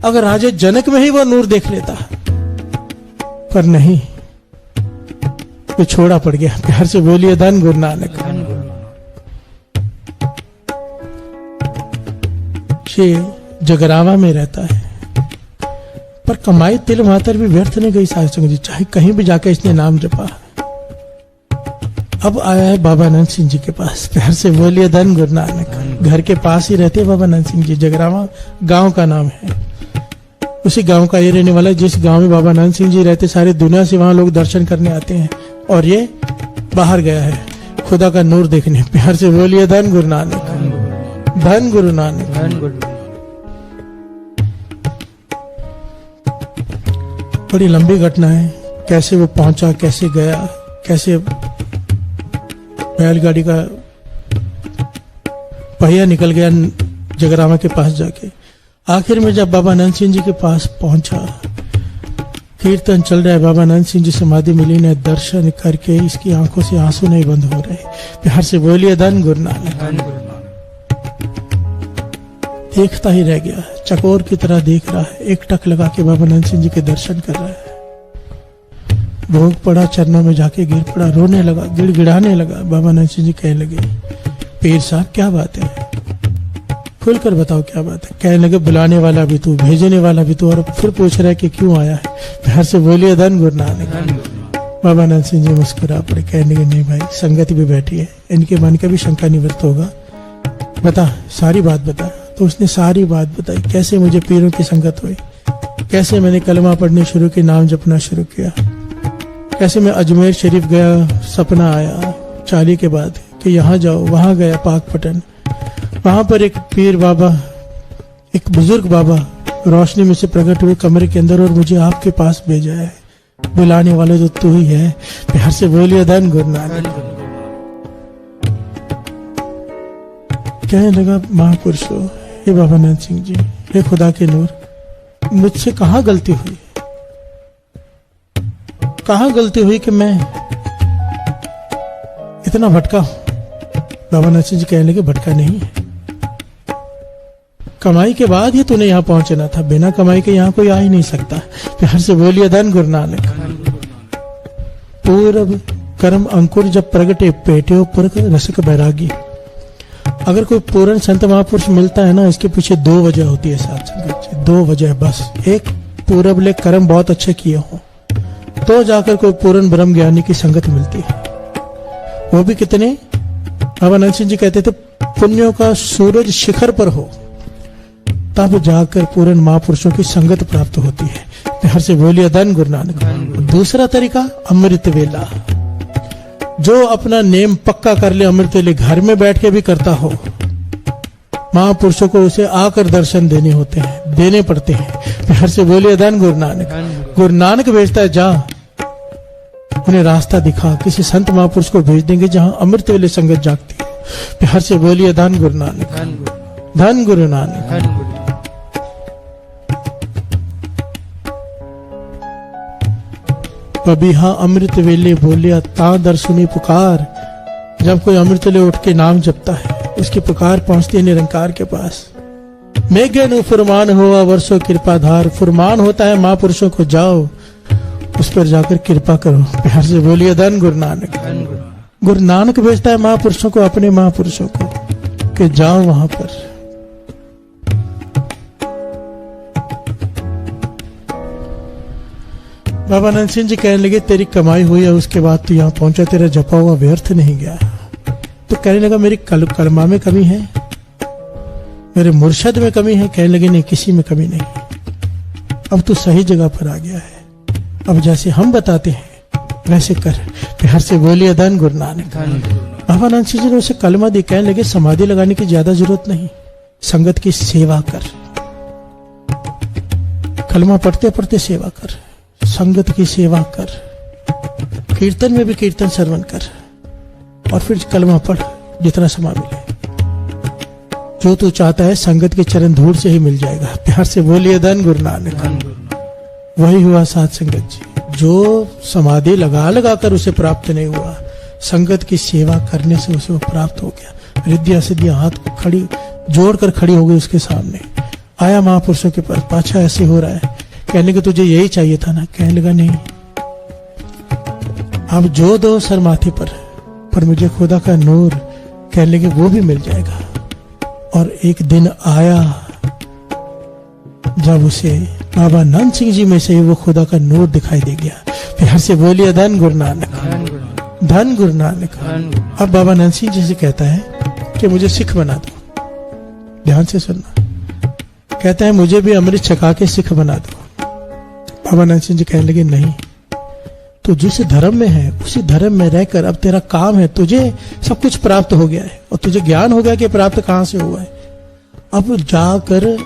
अगर राजा जनक में ही वो नूर देख लेता, पर नहीं, तो छोड़ा पड़ गया। प्यार से बोलिए धन गुरु नानक। ये जगरावा में रहता है, पर कमाई तिल मातर भी व्यर्थ नहीं गई साधु संगत जी, चाहे कहीं भी जाकर इसने नाम जपा। अब आया है बाबा नंद सिंह जी के पास। प्यार से बोलिए धन गुरु नानक। घर के पास ही रहते बाबा नंद सिंह जी, जगरावा गांव का नाम है। उसी गांव का ये रहने वाला है जिस गांव में बाबा नंद सिंह जी रहते। सारी दुनिया से वहां लोग दर्शन करने आते हैं, और it बाहर गया है खुदा का नूर देखने। प्यार से बोलिए धन गुरु नानक, धन गुरु नानक। बड़ी लंबी घटना है, कैसे वो पहुंचा, कैसे गया, कैसे बैलगाड़ी का पहिया निकल गया जगरावा के पास जाके। आखिर में जब बाबा नंद सिंह जी के पास पहुंचा, कीर्तन चल रहा है, बाबा नंद सिंह जी समाधि मिली ने दर्शन करके इसकी आंखों से आंसू नहीं बंद हो रहे। प्यार से बोलिए धन गुरु नानक। देखता ही रह गया, चकोर की तरह देख रहा है, एक टक लगा के बाबा नंद सिंह जी के दर्शन कर रहा है। भोग पड़ा, चरणों में जाके गिर पड़ा, रोने लगा, गिड़गिड़ाने लगा। बाबा नंद सिंह जी कहने लगे, पीर साहब क्या बात है, खुलकर बताओ क्या बात है। कहने लगे, बुलाने वाला भी तू, भेजने वाला भी तू, और फिर पूछ रहा है कि क्यों आया है। प्यार से बोलिए धन गुरु नानक। बाबा नंद सिंह जी मुस्कुरा पड़े, कहने लगे, नहीं भाई, संगति भी बैठी है, इनके मन का भी शंका निवृत्त होगा, बता, सारी बात बता। तो उसने सारी बात बताई, कैसे मुझे पीरों की संगत हुई, कैसे मैंने कलमा पढ़ने शुरू की, नाम जपना शुरू किया, कैसे मैं अजमेर शरीफ गया, सपना आया चाली के बाद कि यहाँ जाओ, वहां गया पाकपटन, वहां पर एक पीर बाबा, एक बुजुर्ग बाबा रोशनी में से प्रकट हुए कमरे के अंदर, और मुझे आपके पास भेजा है, बुलाने वाले तो तू ही है। प्यार से बोलिए धन गुरु नानक। कहने लगा, महापुरुषों, हे बाबा नंद सिंह जी, हे खुदा के नूर, मुझसे कहाँ गलती हुई, कहाँ गलती हुई कि मैं इतना भटका हूं। बाबा नंद सिंह जी कहने लगे, भटका नहीं है, कमाई के बाद ही तूने यहाँ पहुंचना था, बिना कमाई के यहाँ कोई आ ही नहीं सकता। प्यार से बोलिए धन गुरु नानक। पूरब कर्म अंकुर जब प्रगटे, पेटे पर रसक बैरागी। अगर कोई पूर्ण संत महापुरुष मिलता है ना, इसके पीछे 2 वजह होती है साथ संगत जी, 2 वजह बस। एक, पूरब ले कर्म बहुत अच्छे किए हो तो जाकर कोई पूर्ण ब्रह्म ज्ञानी की संगत मिलती है। वो भी कितने, बाबा नंद सिंह जी कहते थे, पुण्यों का सूरज शिखर पर हो तब जाकर पूर्ण महापुरुषों की संगत प्राप्त होती है। प्यार से बोलिए धन गुरु नानक। दूसरा तरीका, अमृत वेला, जो अपना नेम पक्का कर ले, अमृत वेले घर में बैठ के भी करता हो, महापुरुषों को उसे आकर दर्शन देने होते हैं, देने पड़ते हैं। प्यार से बोलिए धन गुरु नानक। गुरु नानक भेजता है, जा उन्हें रास्ता दिखा, किसी संत महापुरुष को भेज देंगे जहां अमृत वेले संगत जागती है। प्यार से बोलिए धन गुरु नानक, धन गुरु नानक। बबिहा अमृत वेले बोलिया ता दर्शनी पुकार। जब कोई अमृत वेले उठ के नाम जपता है, उसकी पुकार पहुंचती है निरंकार के पास। मेघनु फुरमान हुआ वर्षों कृपाधार। फुरमान होता है महापुरुषों को, जाओ उस पर जाकर कृपा करो। प्यार से बोलिए धन गुरु नानक। गुरु नानक भेजता है महापुरुषों को, अपने महापुरुषों को, कि जाओ वहां पर। बाबा नंद सिंह जी कहने लगे, तेरी कमाई हुई है, उसके बाद तू यहाँ पहुंचा, तेरा जपा हुआ व्यर्थ नहीं गया। तो कहने लगा, मेरी कलमा में कमी है, मेरे मुर्शद में कमी है? कहने लगे नहीं, किसी में कमी नहीं, अब तू सही जगह पर आ गया है, अब जैसे हम बताते हैं वैसे कर। प्यार से बोलिए धन गुरु नानक। बाबा नानक सिंह जी ने उसे कलमा दी, कहने लगे समाधि लगाने की ज्यादा जरूरत नहीं, संगत की सेवा कर, कलमा पढ़ते पढ़ते सेवा कर, संगत की सेवा कर, कीर्तन में भी कीर्तन श्रवण कर, और फिर कलमा पढ़ जितना समय मिले। जो तू चाहता है संगत के चरण धूल से ही मिल जाएगा। प्यार से बोलिए धन गुरु नानक। वही हुआ साध संगत जी, जो समाधि लगा लगा कर उसे प्राप्त नहीं हुआ, संगत की सेवा करने से उसे वो प्राप्त हो गया। रिद्धियां सिद्धियां हाथ को खड़ी जोड़कर खड़ी हो गई उसके सामने। आया महापुरुषों के पास, पाछा ऐसे हो रहा है, कहने लगे तुझे यही चाहिए था ना? कहने लगा नहीं, अब जो दो सर माथे पर मुझे खुदा का नूर, कहने लगे वो भी मिल जाएगा। और एक दिन आया जब उसे बाबा नंद सिंह जी में से वो खुदा का नूर दिखाई दे गया। प्यार से बोलिए धन गुरु नानक, धन गुरु नानक। अब बाबा नंद सिंह जी से कहता है कि मुझे सिख बना दो। ध्यान से सुनना, कहता है मुझे भी अमृत छका के सिख बना दो। बाबा नंद सिंह जी कहने लगे नहीं, तो जिस धर्म में है उसी धर्म में रहकर अब तेरा काम है, तुझे सब कुछ प्राप्त हो गया है और तुझे ज्ञान हो गया कि प्राप्त कहां से हुआ है। अब जाकर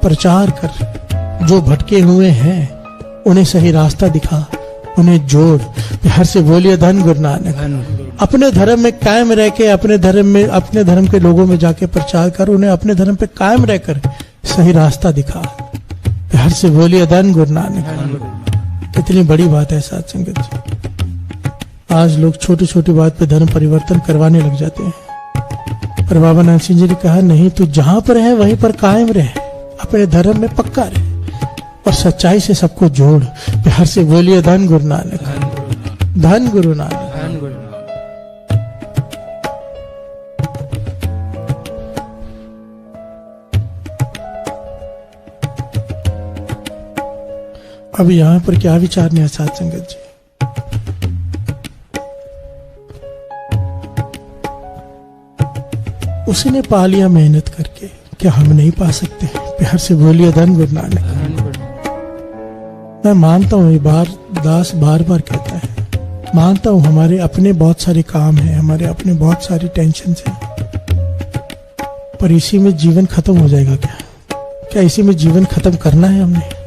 प्रचार कर, जो भटके हुए हैं उन्हें सही रास्ता दिखा, उन्हें जोड़। प्यार से बोलिए धन गुरु नानक। अपने धर्म में कायम रह के, अपने धर्म के लोगों में जाके प्रचार कर, उन्हें अपने धर्म पे कायम रहकर सही रास्ता दिखा। प्यार से बोलिए धन गुरु नानक। कितनी बड़ी बात है साथ संगत जी। आज लोग छोटी छोटी बात पे धर्म परिवर्तन करवाने लग जाते हैं, पर बाबा नानक सिंह जी ने कहा नहीं, तू जहां पर है वहीं पर कायम रहे, अपने धर्म में पक्का रहे और सच्चाई से सबको जोड़। प्यार से बोलिए धन गुरु नानक, धन गुरु नानक। अब यहां पर क्या विचारने है साथ संगत जी? उसने पा लिया मेहनत करके, क्या हम नहीं पा सकते? प्यार से बोलिए धन गुरु नानक। मैं मानता हूं, ये दास बार बार कहता है, मानता हूं हमारे अपने बहुत सारे काम हैं, हमारे अपने बहुत सारी टेंशन हैं, पर इसी में जीवन खत्म हो जाएगा क्या? क्या इसी में जीवन खत्म करना है हमने?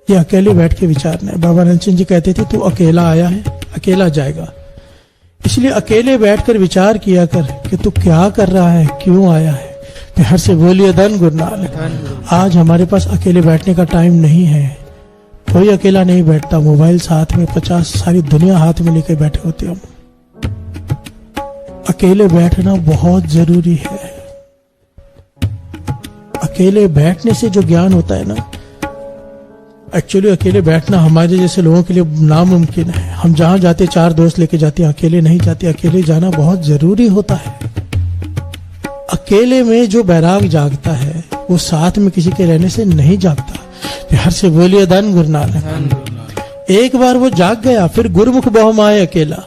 ये अकेले बैठ के विचारना है। बाबा नानक सिंह जी कहते थे तू अकेला आया है, अकेला जाएगा, इसलिए अकेले बैठकर विचार किया कर कि तू क्या कर रहा है, क्यों आया है। प्यार से बोलिए धन गुरु नानक। आज हमारे पास अकेले बैठने का टाइम नहीं है, कोई अकेला नहीं बैठता। मोबाइल साथ में 50 सारी दुनिया हाथ में लेकर बैठे होते हम। अकेले बैठना बहुत जरूरी है। अकेले बैठने से जो ज्ञान होता है ना, एक्चुअली अकेले बैठना हमारे जैसे लोगों के लिए नामुमकिन है। हम जहां जाते 4 दोस्त लेके जाते हैं, अकेले नहीं जाते। अकेले जाना बहुत जरूरी होता है। अकेले में जो बैराग जागता है वो साथ में किसी के रहने से नहीं जागता। प्यार से बोलिए धन गुरु नानक। एक बार वो जाग गया, फिर गुरुमुख बहुमाए अकेला।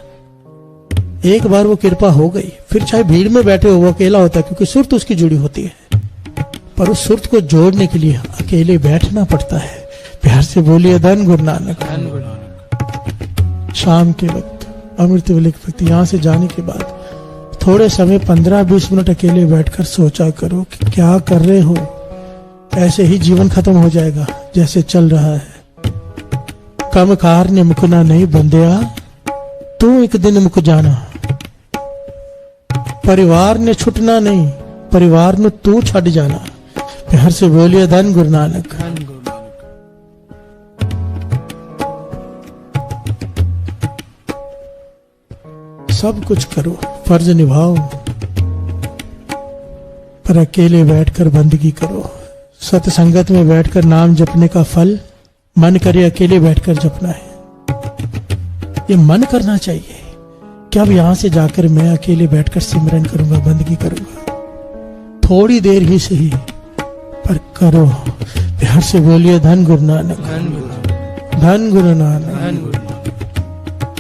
एक बार वो कृपा हो गई, फिर चाहे भीड़ में बैठे हो वो अकेला होता है, क्योंकि सुरत उसकी जुड़ी होती है। पर उस सुरत को जोड़ने के लिए अकेले बैठना पड़ता है। प्यार से बोलिए धन गुरु नानक। शाम के वक्त, अमृत वेले के वक्त यहां से जाने के बाद थोड़े समय 15-20 मिनट अकेले बैठकर सोचा करो कि क्या कर रहे हो। ऐसे ही जीवन खत्म हो जाएगा जैसे चल रहा है। कम कार ने मुकना नहीं बंदिया, तू एक दिन मुक जाना। परिवार ने छुटना नहीं, परिवार ने तू छड़ जाना। प्यार से बोलिए धन गुरु नानक। सब कुछ करो, फर्ज निभाओ, पर अकेले बैठकर बंदगी करो। सत्संगत में बैठकर नाम जपने का फल मन करे अकेले बैठकर जपना है। ये मन करना चाहिए कि अब यहां से जाकर मैं अकेले बैठकर सिमरन करूंगा, बंदगी करूंगा, थोड़ी देर ही सही, पर करो। प्यार से बोलिए धन गुरु नानक, धन गुरु नानक।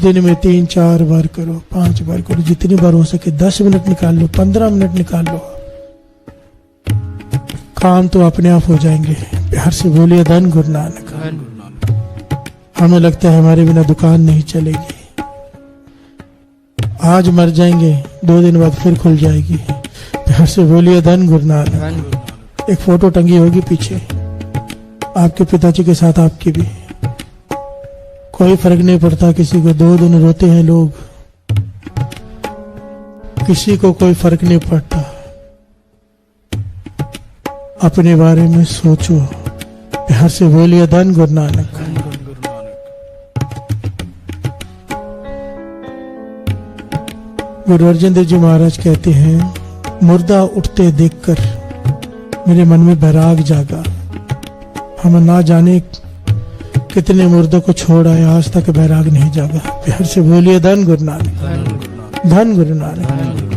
दिन में 3-4 बार करो, 5 बार करो, जितनी बार हो सके। 10 मिनट निकाल लो, 15 मिनट निकाल लो। काम तो अपने आप हो जाएंगे। प्यार से बोलिए धन गुरु नानक। हमें लगता है हमारे बिना दुकान नहीं चलेगी, आज मर जाएंगे 2 दिन बाद फिर खुल जाएगी। प्यार से बोलिए धन गुरु नानक। एक फोटो टंगी होगी पीछे, आपके पिताजी के साथ आपकी भी। कोई फर्क नहीं पड़ता किसी को, 2 दिन रोते हैं लोग, किसी को कोई फर्क नहीं पड़ता। अपने बारे में सोचो। प्यार से बोलिए धन गुरु नानक। गुरु अर्जन देव जी महाराज कहते हैं, मुर्दा उठते देखकर मेरे मन में बैराग जागा। हम ना जाने कितने मुर्दों को छोड़ आए, आज तक बैराग नहीं जागा। प्यार से बोलिए धन गुरु नानक। धन गुरु नानक।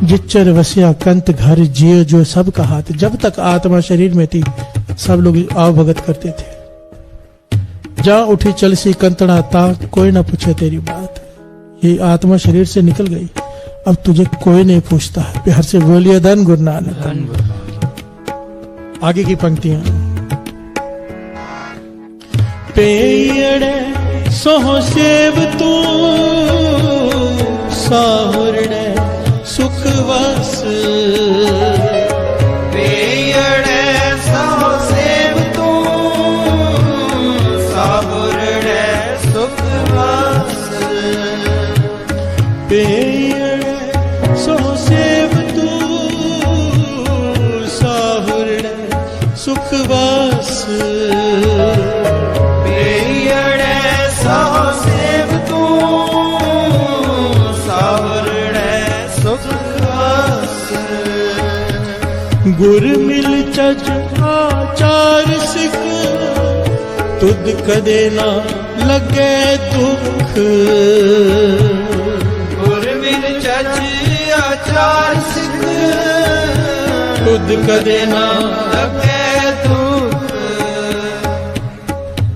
जिच्चर वसिया कंत घर जियो जो सब का हाथ। जब तक आत्मा शरीर में थी सब लोग आव भगत करते थे। जा उठी चल सी कंतड़ा ता, कोई ना पूछे तेरी बात। ये आत्मा शरीर से निकल गई, अब तुझे कोई नहीं पूछता। प्यार से बोलिए धन गुरु नानक। आगे की पंक्तियां। पेयड़े सोह सेव तू साहुरड़े सुख वस। पेयड़े सो सेव तू साहुरड़े सुख वस। पेयड़े सोह सेव तू साहुरड़े सुख वस। गुर मिल चज आचार सिख, तुद कदे ना लगे दुख। गुर मिल चज आचार सिख, तुद कदे ना लगे दुख।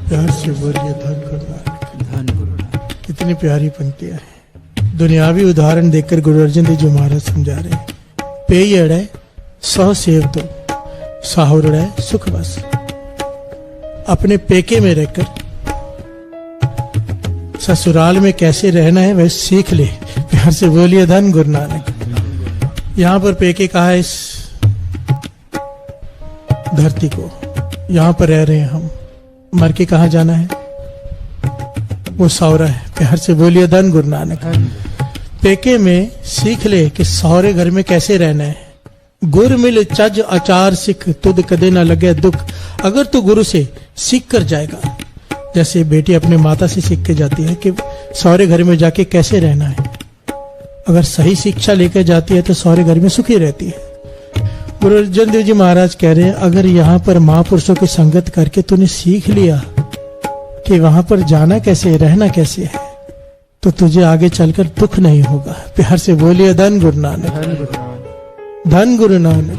प्यार से बोलिए धन गुरु नानक। धन गुरु नानक। कितनी प्यारी पंक्तियां हैं। दुनियावी उदाहरण देखकर गुरु अर्जन देव जी महाराज समझा रहे हैं। पेयड़ है सह सेव दो साहुरड़ है सुख बस। अपने पेके में रहकर ससुराल में कैसे रहना है वह सीख ले। प्यार से बोलिए धन गुरु नानक। यहां पर पेके कहा है इस धरती को, यहां पर रह रहे हैं हम, मर के कहां जाना है वो सौरा है। प्यार से बोलिए धन गुरु नानक। पेके में सीख ले कि सौरे घर में कैसे रहना है। गुर मिल चज आचार सिख, तुद कदे ना लगे दुख। अगर तू गुरु से सीख कर जाएगा, जैसे बेटी अपने माता से सीख के जाती है कि सौरे घर में जाके कैसे रहना है, अगर सही शिक्षा लेकर जाती है तो सौरे घर में सुखी रहती है। गुरु अर्जन देव जी महाराज कह रहे हैं, अगर यहाँ पर महापुरुषों की संगत करके तूने सीख लिया कि वहां पर जाना कैसे, रहना कैसे है, तो तुझे आगे चलकर दुख नहीं होगा। प्यार से बोलिए धन गुरु नानक। धन गुरु नानक।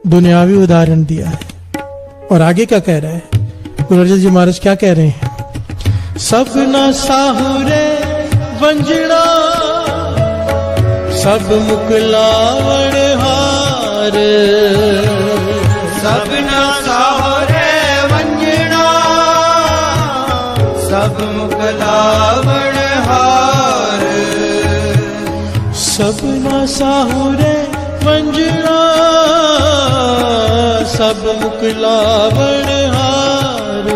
दुनियावी उदाहरण दिया है और आगे क्या कह रहा है गुरु अर्जन जी महाराज, क्या कह रहे हैं? सब न साहुरे वंजना, सब मुकलावण हार। सब न साहुरे वंजना, सब मुकलावण हार। सब न साहुरे वंजना, सब मुकलावण हार।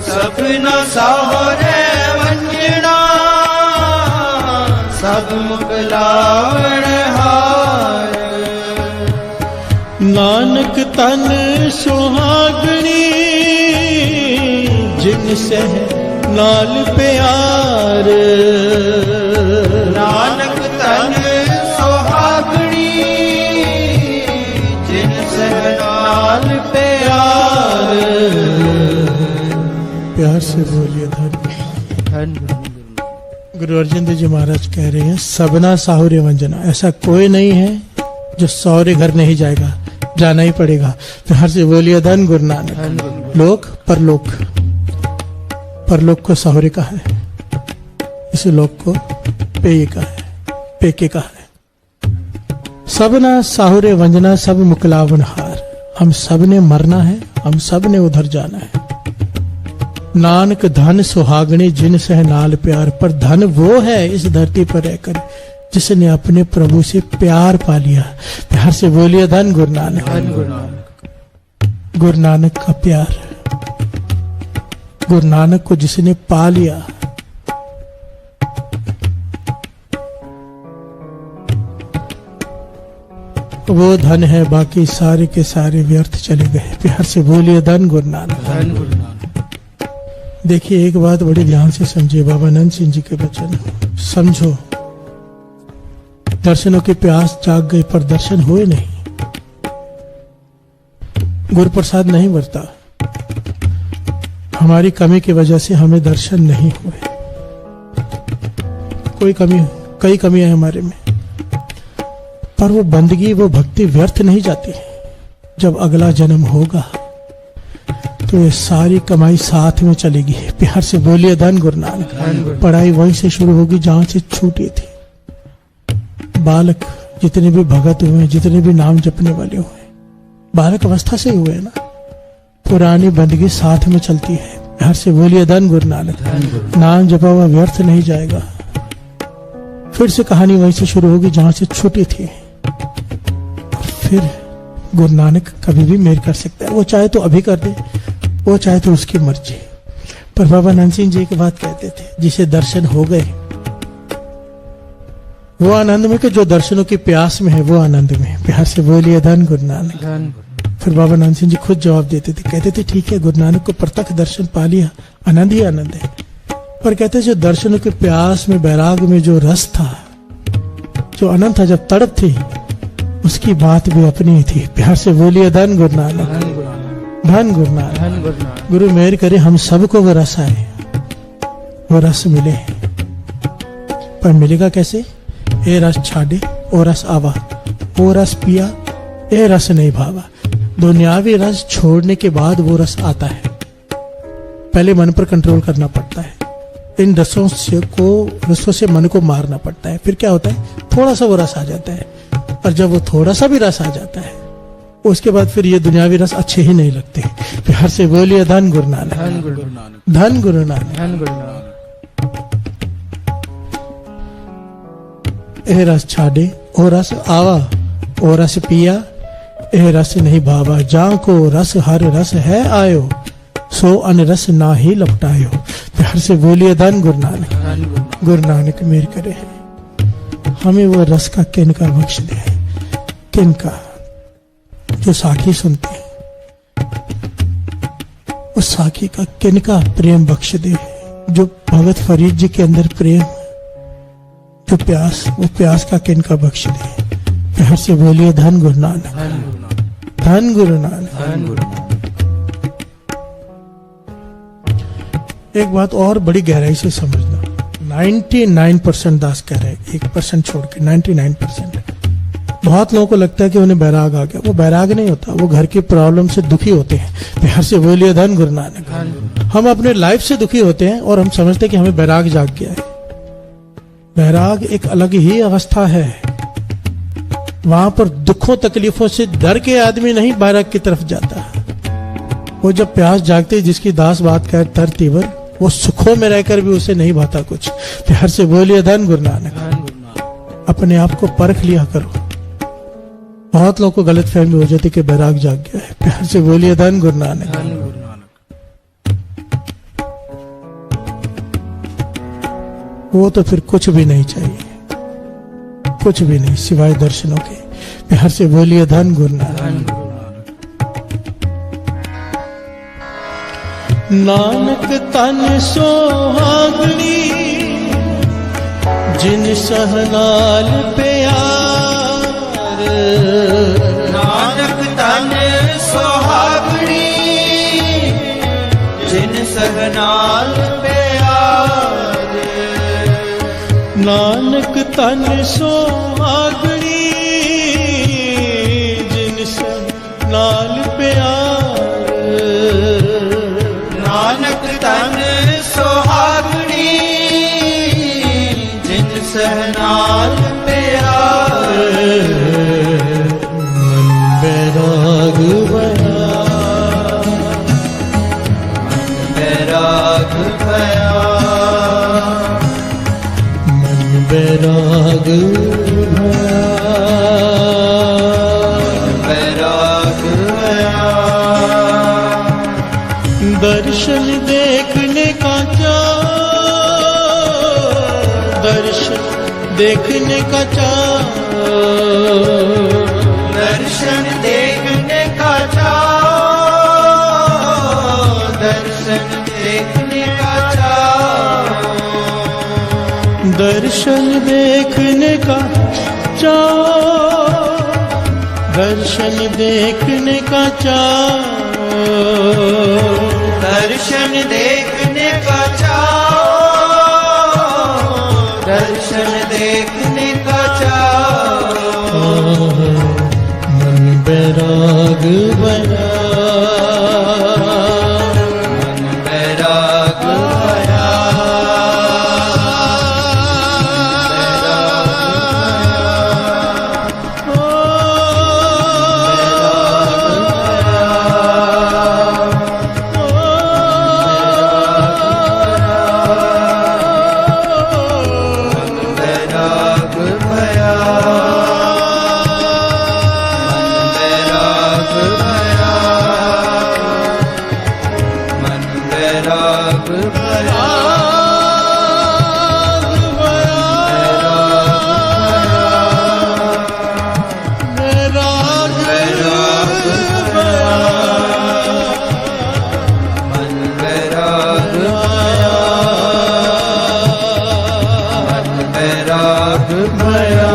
सब न साहुरे वंजना, सब मुकलावण हार। नानक तन सुहागणी, जिन से नाल प्यार। नानक तन सुहागणी, जिन से नाल प्यार। प्यार से बोलिए धन। गुरु अर्जन देव जी महाराज कह रहे हैं, सबना साहुरे वंजना। ऐसा कोई नहीं है जो सौरे घर नहीं जाएगा, जाना ही पड़ेगा। प्यार से बोलिए धन गुरु नानक। लोक परलोक, परलोक को सहुरे का है, इस लोक को पेय का है, पेके का है। सबना साहुरे वंजना सब मुकलावन हार। हम सब ने मरना है, हम सब ने उधर जाना है। नानक धन सुहागणे जिन सह नाल प्यार। पर धन वो है इस धरती पर रहकर जिसने अपने प्रभु से प्यार पा लिया। प्यार से बोलिए धन गुरु नानक। गुरु नानक का प्यार, गुरु नानक को जिसने पा लिया, वो धन है, बाकी सारे के सारे व्यर्थ चले गए। प्यार से बोलिए धन गुरु नानक। देखिए एक बात बड़ी ध्यान से समझिए, बाबा नंद सिंह जी के वचन समझो। दर्शनों की प्यास जाग गई पर दर्शन हुए नहीं, गुरु प्रसाद नहीं बरता। हमारी कमी की वजह से हमें दर्शन नहीं हुए। कई कमियां हैं हमारे में, पर वो बंदगी, वो भक्ति व्यर्थ नहीं जाती। जब अगला जन्म होगा तो ये सारी कमाई साथ में चलेगी। प्यार से बोलिए धन गुरु नानक। पढ़ाई वहीं से शुरू होगी जहां से छूटी थी। बालक जितने भी भगत हुए, जितने भी नाम जपने वाले हुए, बालक अवस्था से हुए ना। पुरानी बंदगी साथ में चलती है। प्यार से बोलिए धन गुरु नानक। नाम जपा हुआ व्यर्थ नहीं जाएगा। फिर से कहानी वहीं से शुरू होगी जहां से छूटी थी। फिर गुरु नानक कभी भी मेल कर सकता है। वो चाहे तो अभी कर दे, वो चाहे तो उसकी मर्जी। पर बाबा नंद सिंह जी की बात कहते थे, जिसे दर्शन हो गए वो आनंद में, कि जो दर्शनों की प्यास में है वो आनंद में। प्यार से बोलिए धन गुरु नानक। फिर बाबा नंद सिंह जी खुद जवाब देते थे, कहते थे ठीक है, गुरु नानक को प्रत्यक्ष दर्शन पा लिया, आनंद ही आनंद है। पर कहते जो दर्शनों के प्यास में, बैराग में जो रस था, जो अनंत था, जब तड़प थी, उसकी बात भी अपनी थी। प्यार से बोलिए धन गुरु नानक। धन गुरु नानक। गुरु मेहर करे हम सबको वो रस आए, वो रस मिले। पर मिलेगा कैसे? ए रस छाड़े ओ रस आवा, ओ रस पिया ए रस नहीं भावा। दुनियावी रस छोड़ने के बाद वो रस आता है। पहले मन पर कंट्रोल करना पड़ता है। इन रसों से मन को मारना पड़ता है। फिर क्या होता है? थोड़ा सा वो रस आ जाता है। और जब वो थोड़ा सा भी रस आ जाता है, उसके बाद फिर ये दुनियावी रस अच्छे ही नहीं लगते। प्यार से बोलिए धन गुरु नानक। धन गुरु नानक। ए रस छाड़े ओ रस आवा, ओ रस पिया ए रस नहीं भावा। जां को रस हर रस है आयो, सो अन रस ना ही लपटायो। प्यार से बोलिए धन गुरु नानक। गुरु नानक मेर करे हमें वो रस का किनका बख्श दे। किनका? जो साखी सुनते हैं, उस साखी का किनका प्रेम बख्श दे। जो भगत फरीद जी के अंदर प्रेम, जो प्यास, वो प्यास का किनका बख्श दे। प्यार से बोलिए धन गुरु नानक। धन गुरु नानक। एक बात और बड़ी गहराई से समझना, 99% दास कह रहे, 1% छोड़ के 99%। बहुत लोगों को लगता है कि उन्हें बैराग आ गया। वो बैराग नहीं होता, वो घर की प्रॉब्लम से दुखी होते हैं। प्यार से बोलिए धन गुरु नानक। हम अपने लाइफ से दुखी होते हैं और हम समझते हैं कि हमें बैराग जाग गया है। बैराग एक अलग ही अवस्था है। वहां पर दुखों तकलीफों से डर के आदमी नहीं बैराग की तरफ जाता। वो जब प्यास जागती है, जिसकी दास बात कर तर तीवर, वो सुखों में रहकर भी उसे नहीं भाता कुछ। प्यार से बोलिए धन गुरु नानक। अपने आप को परख लिया करो। बहुत लोगों को गलत फहमी हो जाती कि बैराग जाग गया है। प्यार से बोलिए धन गुरु नानक। वो तो फिर कुछ भी नहीं चाहिए, कुछ भी नहीं सिवाय दर्शनों के। प्यार से बोलिए धन गुरु नानक। नानक तन सोहागणी जिन सहनाल प्यार। नानक तन सुहागणी जिन सहनाल प्यार। नानक तन सोहागणी जिन सहनाल प्यार। नानक तन सुहागणी जिन सहनाल प्यार। बैराग भया मन बैराग भया बैराग भया दर्शन देखने का दर्शन देखने का दर्शन देखने का दर्शन देखने का दर्शन देखने का दर्शन देखने का दर्शन देखने का दर्शन देखने का मन बैराग भया मन बैराग भया बैराग भया मन बैराग भया बैराग मन बैराग भया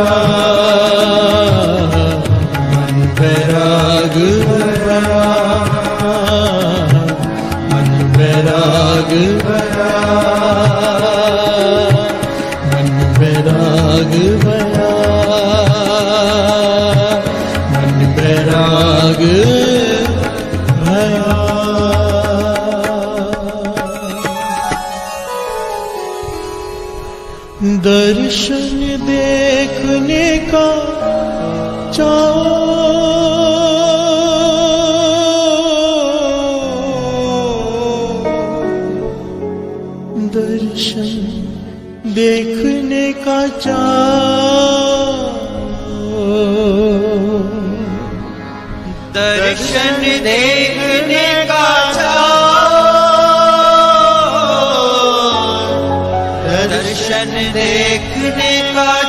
मन बैराग भया मन बैराग भया मन बैराग भया मन बैराग भया मन बैराग भया दर्शन देखने का दर्शन देखने का दर्शन देखने का दर्शन देखने का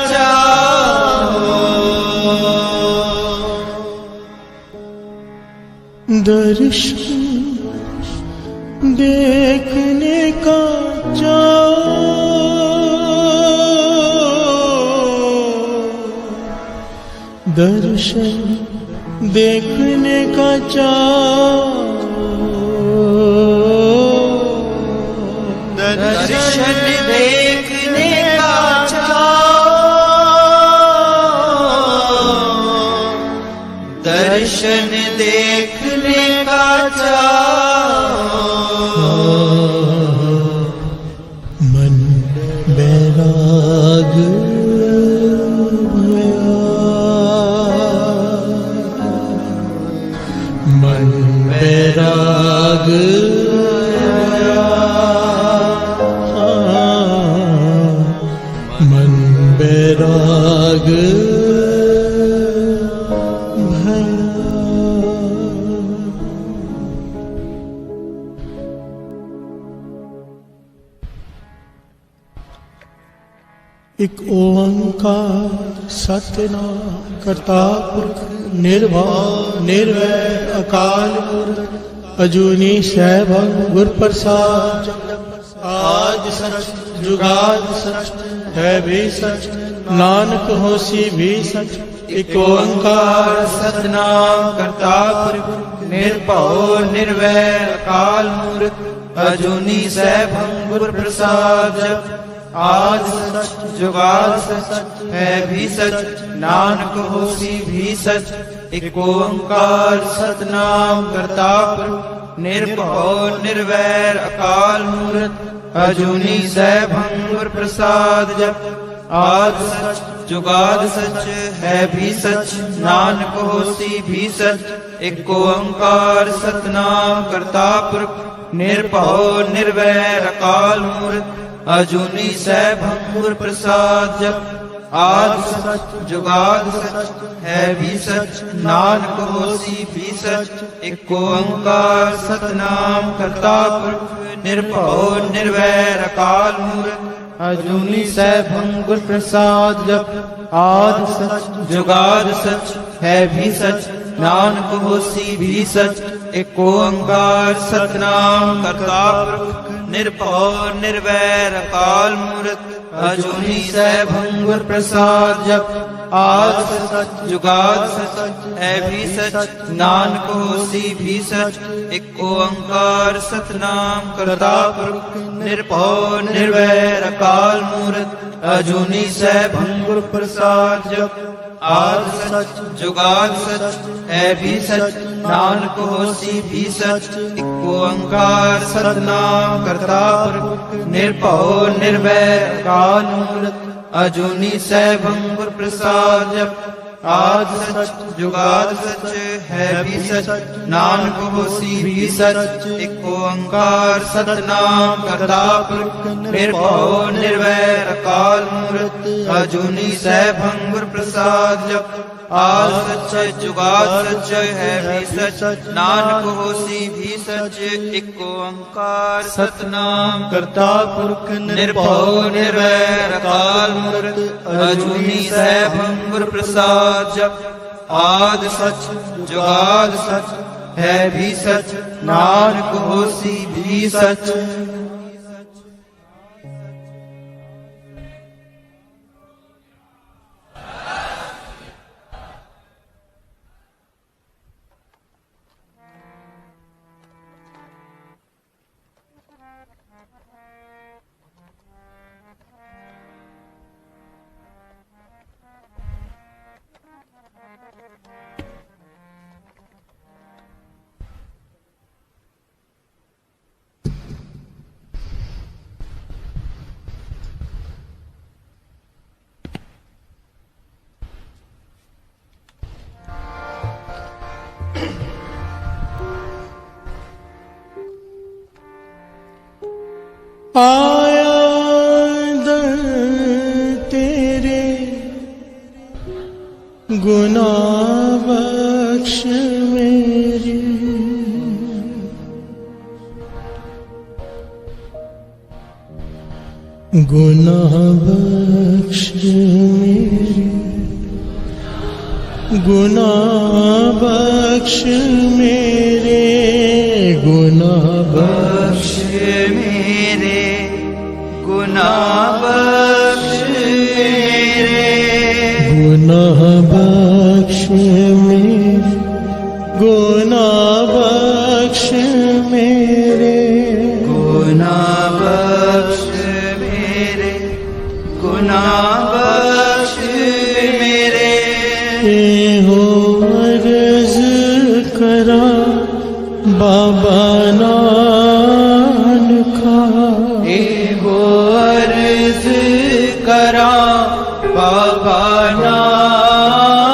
दर्शन देखने का दर्शन देखने का दर्शन देखने का दर्शन देखने का मन बैराग भया मन बैराग मन बैराग एक ओंकार सत्यनाम करता पुरख निर्भय निर्वैर अकाल मूर्त अजूनी सैभव गुर प्रसाद आज सच जुगाद सच है भी सच नानक होसी भी सच एक ओंकार सतनाम करता पुरख निर्भय निर्वैर अकाल मूर्त अजूनी सैभव गुर प्रसाद आज सच जुगाद सच है भी सच नानक होसी भी सच एक ओंकार सतनाम करता पुरख निर्भय निर्वैर अकाल मूर्त अजूनी सैभंगुर प्रसाद जप आज सच जुगाद सच है भी सच नानक होसी भी सच एक ओंकार सतनाम करता पुरख निर्भव निर्वैर अकाल मूर्त अजूनी सैभं गुर प्रसाद जप आद सच जुगाद सच है भी सच नानक होसी भी सच एक ओंकार सतनाम करता पुरख निर्भव निर्वैर अकाल मूर्त अजूनी सैभं गुर प्रसाद जप आद सच जुगाद सच है भी सच नानक होसी भी सच एक ओंकार सतनाम करता पुरख निर्भव निर्वैर अकाल मूर्त अजूनी सैभं गुर प्रसाद जप आद सच जुगाद सच है भी सच नानक होसी भी सच एक ओंकार सतनाम करता पुरख निर्भव निर्वैर अकाल मूर्त अजूनी सैभं गुर प्रसाद जप आद सच जुगाद सच है भी सच नानक होसी भी सच एक ओंकार सतनाम करता पुरख निर्भव निर्वैर अकाल मूर्त अजूनी सैभं गुर प्रसाद जप आद सच जुगाद सच है भी सच नानक होसी भी सच एक ओंकार सतनाम करता पुरख निर्भव निर्वैर अकाल मूर्त अजूनी सैभं गुर प्रसाद जप आद सच जुगाद सच है भी सच नानक होसी भी सच एक ओंकार सतनाम करता पुरख निर्भव निर्वैर अकाल मूर्त अजूनी सैभं गुर प्रसाद जप आद सच जुगाद सच है भी सच नानक होसी भी सच आया दर तेरे गुनाह बख्श मेरे गुनाह बख्श मेरे गुनाह बख्श मेरे गुनाह बख्श मेरे गुनाह बख्श मेरे गुनाह बख्श मेरे गुनाह बख्श मेरे गुनाह बख्श मेरे गुनाह बख्श मेरे हो अर्ज करा बाबा नानका एहो अर्ज करा बाबा नानका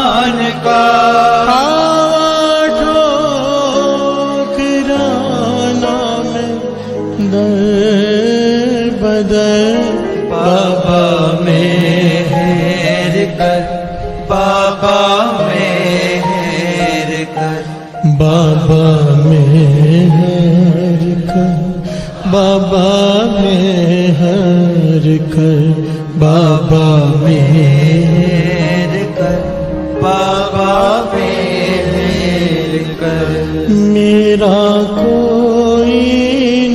ठोकराना में दर बदर बाबा मेहर कर बाबा मेहर कर बाबा मेहर कर बाबा मेहर कर बाबा मेहर कर बाबा मेहर कर मेरा कोई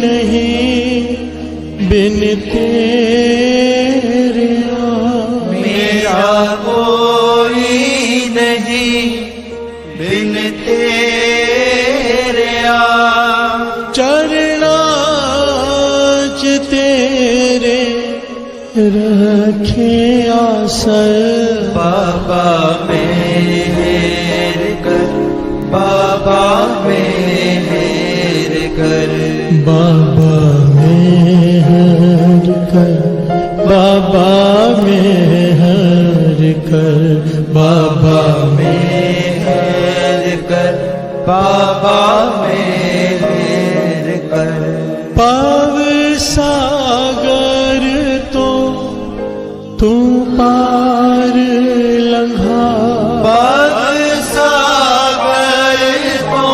नहीं बिन तेरे मेरा कोई नहीं बिन तेरे चरणाच तेरे रखे आसर बाबा मेहर कर बाबा मेहर कर बाबा मेहर कर बाबा मेहर कर बाबा मेहर कर बाबा मेहर कर सागर तो तू पार लंघा, भव सागर को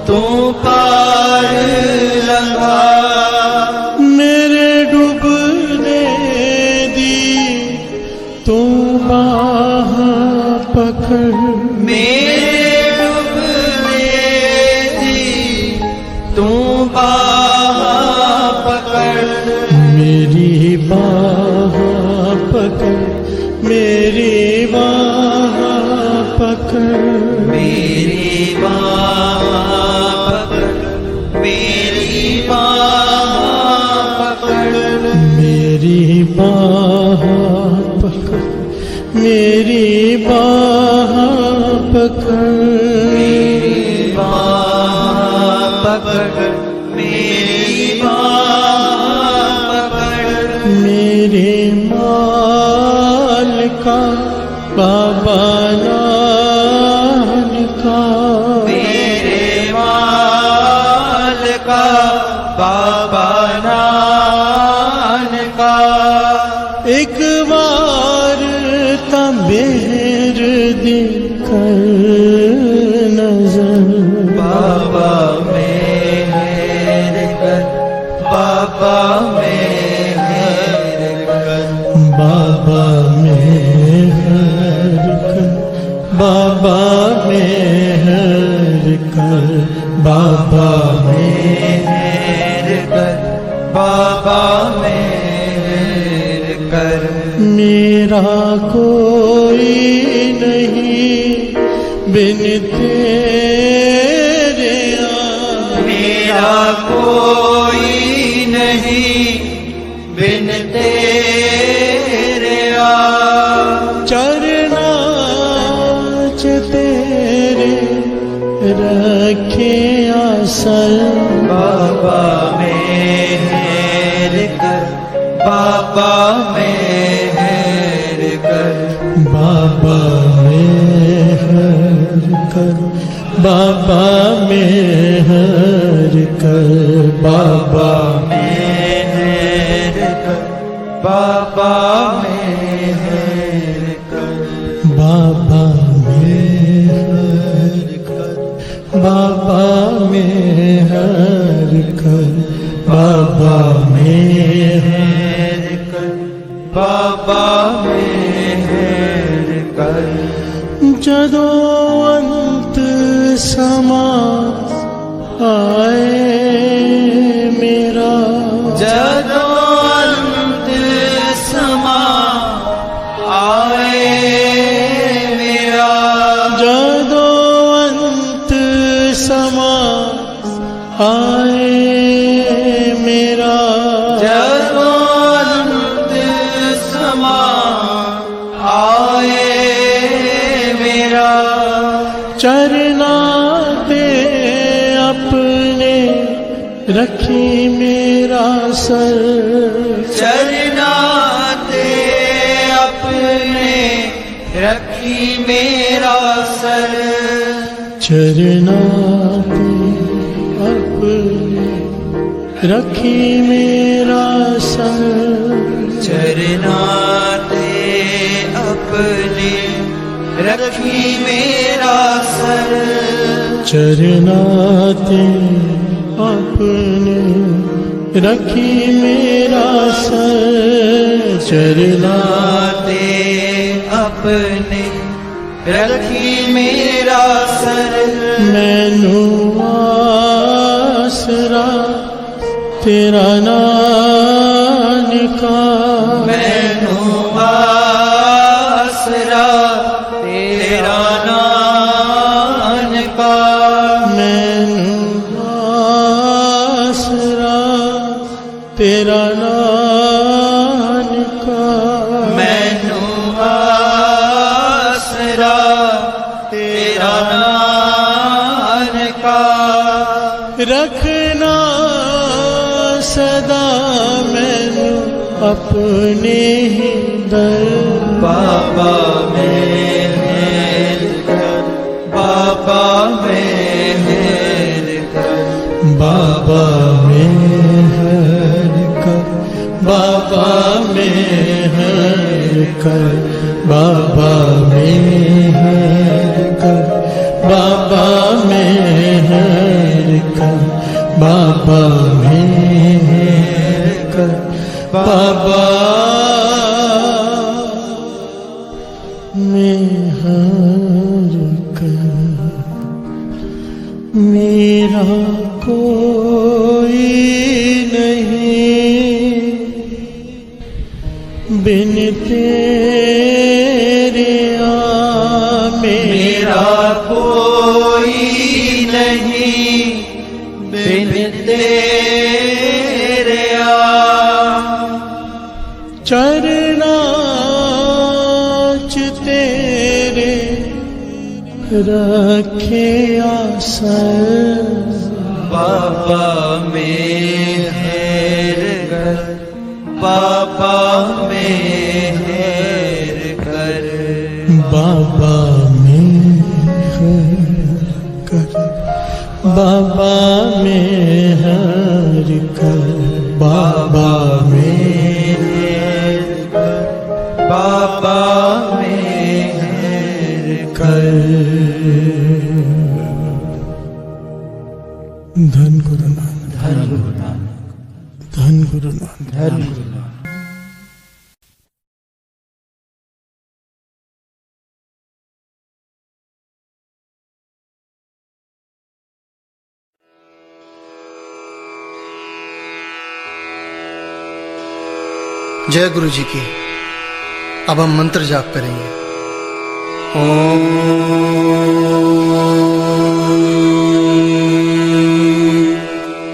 तू पार लंघा, मेरे डूबने दी तू बाह पकड़, मेरे डूबने दी तू बाह पकड़, मेरी बाह पकड़, मेरी बाह पकड़, मेरी बाह पकड़, मेरी बाह पकड़, मेरी बाह पकड़, मेरी बाह पकड़, मेरी बाह पकड़, मेरी बाह पकड़, मेरे माल का बाबा नाम का, मेरे माल का बाबा नान का, एक बार तमेर दिखर नजर, बाबा मेहर कर, बाबा मेहर कर, बाबा मेहर कर, बाबा मेहर कर, बाबा मेहर कर, बाबा मेहर कर, मेरा कोई नहीं बिन तेरे आ, मेरा कोई नहीं बिन तेरे आ, चरना च तेरे रखे आसन, बाबा मेहर कर, बाबा मेहर कर, बाबा मेहर कर, बाबा मेहर कर, बाबा मेहर कर, बाबा मेहर कर, बाबा मेहर कर, बाबा मेहर कर, बाबा मेहर कर, बाबा मेहर कर, जदों अंत समा आए मेरा, जदों अंत समा आए मेरा, जदों अंत समा आए मेरा, जदों अंत समा आए मेरा, चरना दे अपने रखी मेरा सर, चरना ते अपने रखी मेरा सर, चरना दे अपने रखी मेरा सर, चरना ते अपने रखी मेरा सर, चरना ते अपने रखी मेरा सर, चरना ते अपने रखी मेरा सर, मैनू आसरा तेरा नानका, मैनू आसरा तेरा नानका, मैनू आसरा तेरा नानका, मैनू आसरा तेरा नानका, रखना सदा मैनू अपने ही दर, बाबा मेहर कर, बाबा मेहर कर, बाबा मेहर बाबा मेहर कर, बाबा मेहर कर, बाबा मेहर कर, बाबा मेहर कर, बाबा मेहर कर। मेरा कोई नहीं बिन तेरे मेरा कोई नहीं बिन तेरे चरणाच तेरे रखे आसन। बाबा मेहर कर, बाबा मेहर कर, बाबा मेहर कर, बाबा मेहर कर, बाबा मेहर कर, बाबा मेहर कर। धन गुरु नानक, धन गुरु नानक, धन गुरु नानक। धन गुरु नानक। जय गुरु जी की। अब हम मंत्र जाप करेंगे।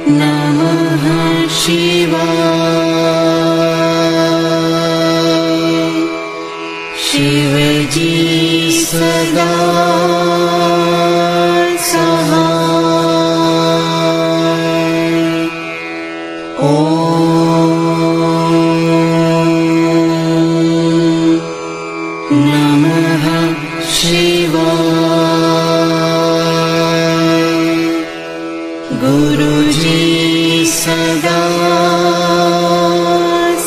नमः शिवाय। शिव जी सदा सहाय। नमः शिवाय। गुरुजी सदा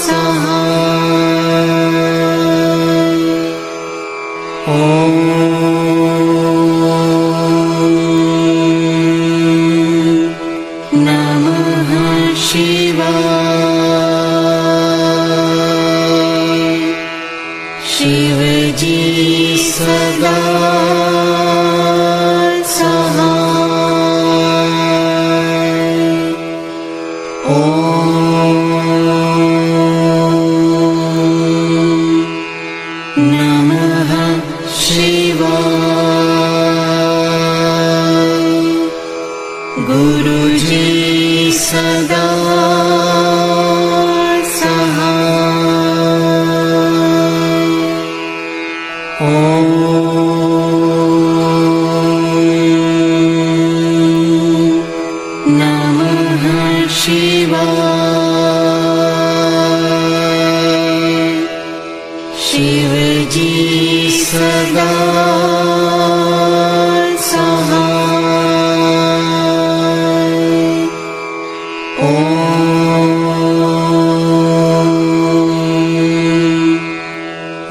सहाय। नमः शिवाय। शिव जी सदा सहाय। नमः शिवाय। गुरुजी सदा सहाय। नमः शिवाय। शिव जी सदा सहाय।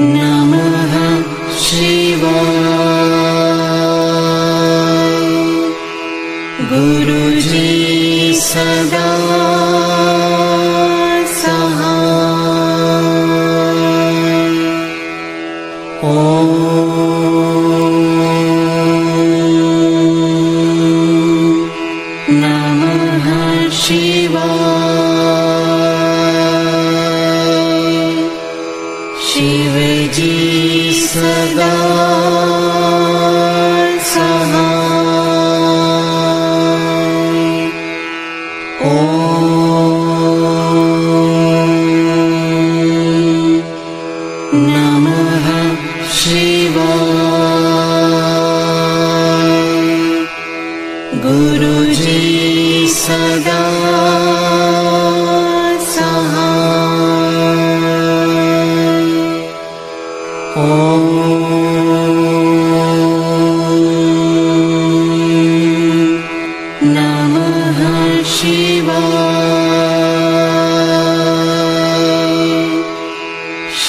नमः शिवाय। गुरुजी सदा सहाय। नमः शिवाय। शिव जी सदा सहाय। नमः शिवाय। गुरुजी सदा सहाय।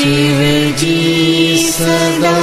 शिव जी सदा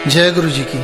जय गुरु जी की।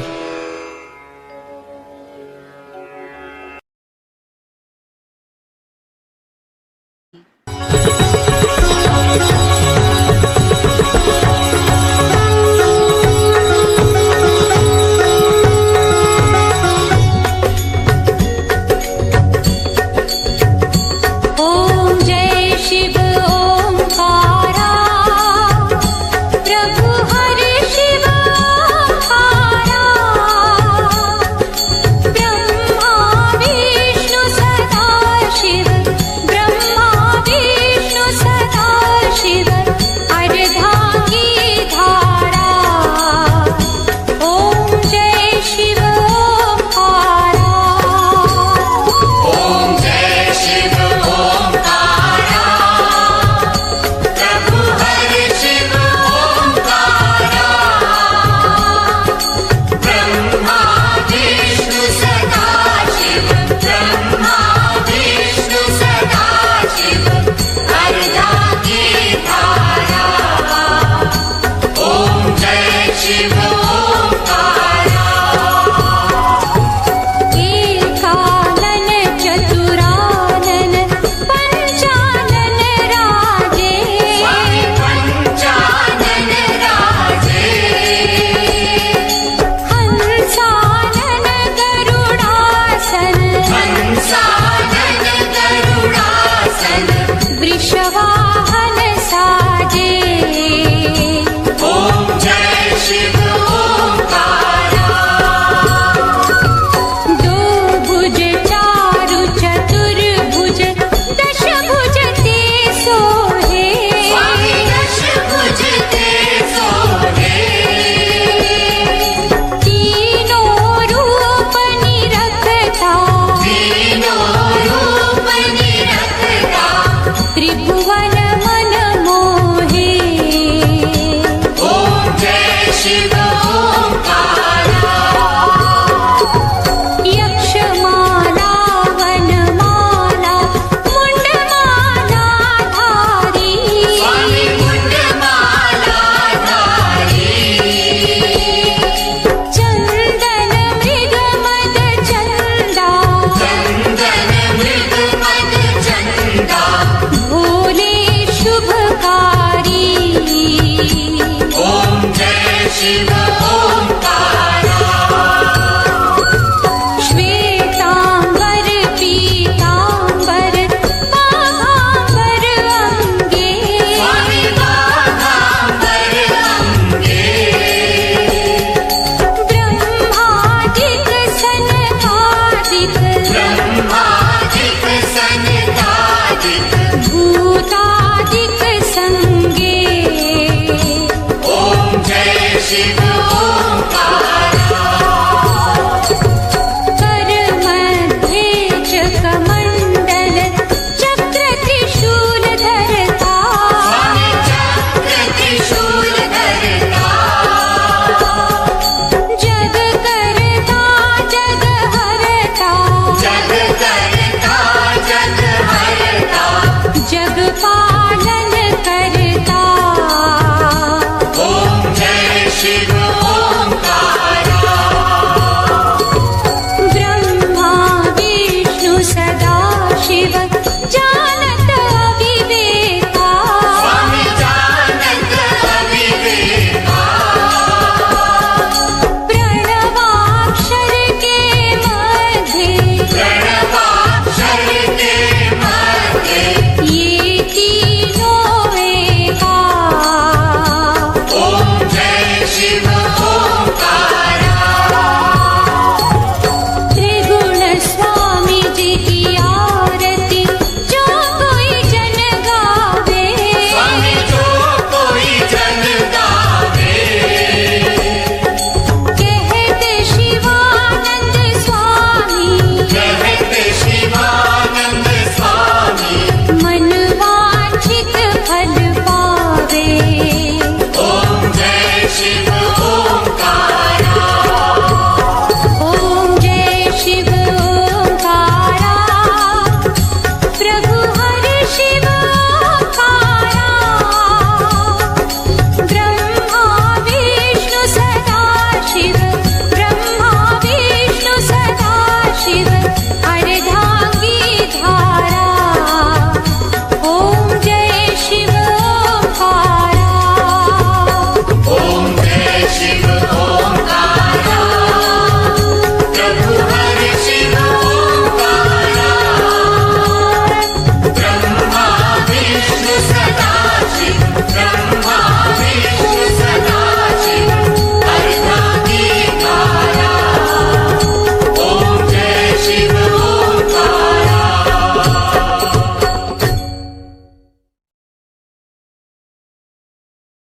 त्रिभुवन